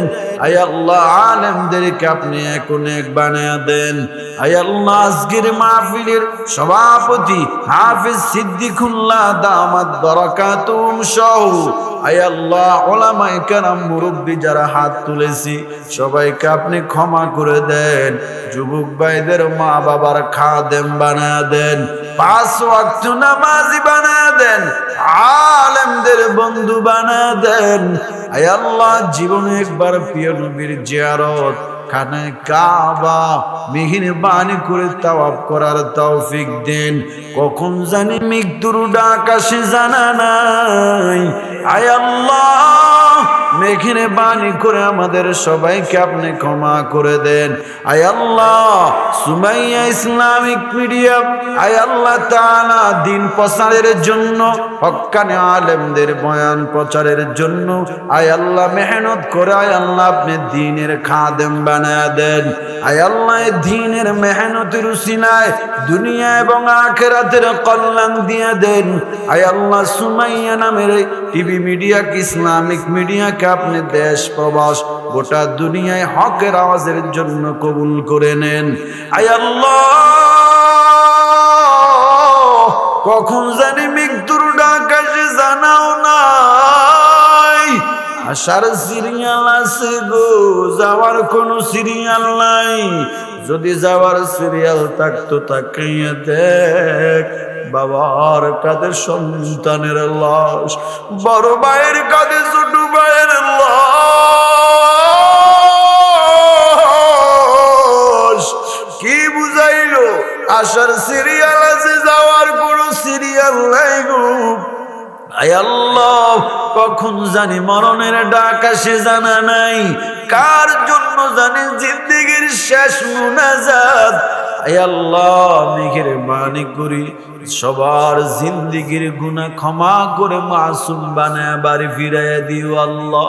আয় আল্লাহ, আলেমদেরকে আপনি এখন এক বানায় দেন। আয় আল্লাহ, আজকের মাহফিলের সভাপতি হাফেজ সিদ্দিকুল্লাহ দামাত বারাকাতুহুম সহ আয় আল্লাহ, উলামায়ে কেরাম মুরব্বী যারা হাত তুলেছি সবাইকে আপনি ক্ষমা করে দেন। যুবক ভাইদের মা বাবার খাদেম বানায় দেন, 5 ওয়াক্ত নামাজি বানায় দেন, আলেমদের বন্ধু বানায় দেন। আয় আল্লাহ, জীবনে একবার প্রিয় নবীর জিয়ারত খানে কাবা মেহেরবানি করে তাওয়াফ করার তৌফিক দেন। কখন জানি মৃত্যুর ডাক আসে জানা নাই। আয় আল্লাহ, মেহেরবানি করে আমাদের সবাইকে আপনি ক্ষমা করে দেন। আয় আল্লাহ, সুমাইয়া ইসলামিক মিডিয়া আয় আল্লাহ তাআলা দ্বীন প্রচারের জন্য, হক্কানি আলেমদের বয়ান প্রচারের জন্য আয় আল্লাহ মেহনত করে আয় আল্লাহ আপনি দ্বীনের খাদেম বানায়া দেন। আয় আল্লাহ, এই দ্বীনের মেহনতের উসিলায় দুনিয়া এবং আখিরাতের কল্যাণ দিয়ে দেন। আয় আল্লাহ, সুমাইয়া নামের টিভি মিডিয়াকে, ইসলামিক মিডিয়াকে আপনি দেশ প্রবাস গোটা দুনিয়ায় হকের আওয়াজের জন্য কবুল করে নেন। আয় আল্লাহ, কখন জানি মৃত্যুর ডাক আসে জানাও নাই। আসার সিরিয়াল আছে গো, যাওয়ার কোনো সিরিয়াল নাই। যদি যাওয়ার সিরিয়াল থাকতো তাকাইয়া দেখ, বাবার কাঁধে সন্তানের লাশ, বড় ভাইয়ের কাঁধে ছোট ভাইয়ের লাশ। কি বুঝাইলো? আসার সিরিয়াল আছে, যাওয়ার কোনো সিরিয়াল নাই গো। আয় আল্লাহ, কখন জানি মরণের ডাক আসে জানা নাই। কার জন্য জানি জিন্দেগির শেষ মুনাজাত। আয় আল্লাহ, মেহেরবানি করি সবার জিন্দেগির গুনাহ ক্ষমা করে মাসুম বানায় বাড়ি ফিরাইয়া দিও আল্লাহ।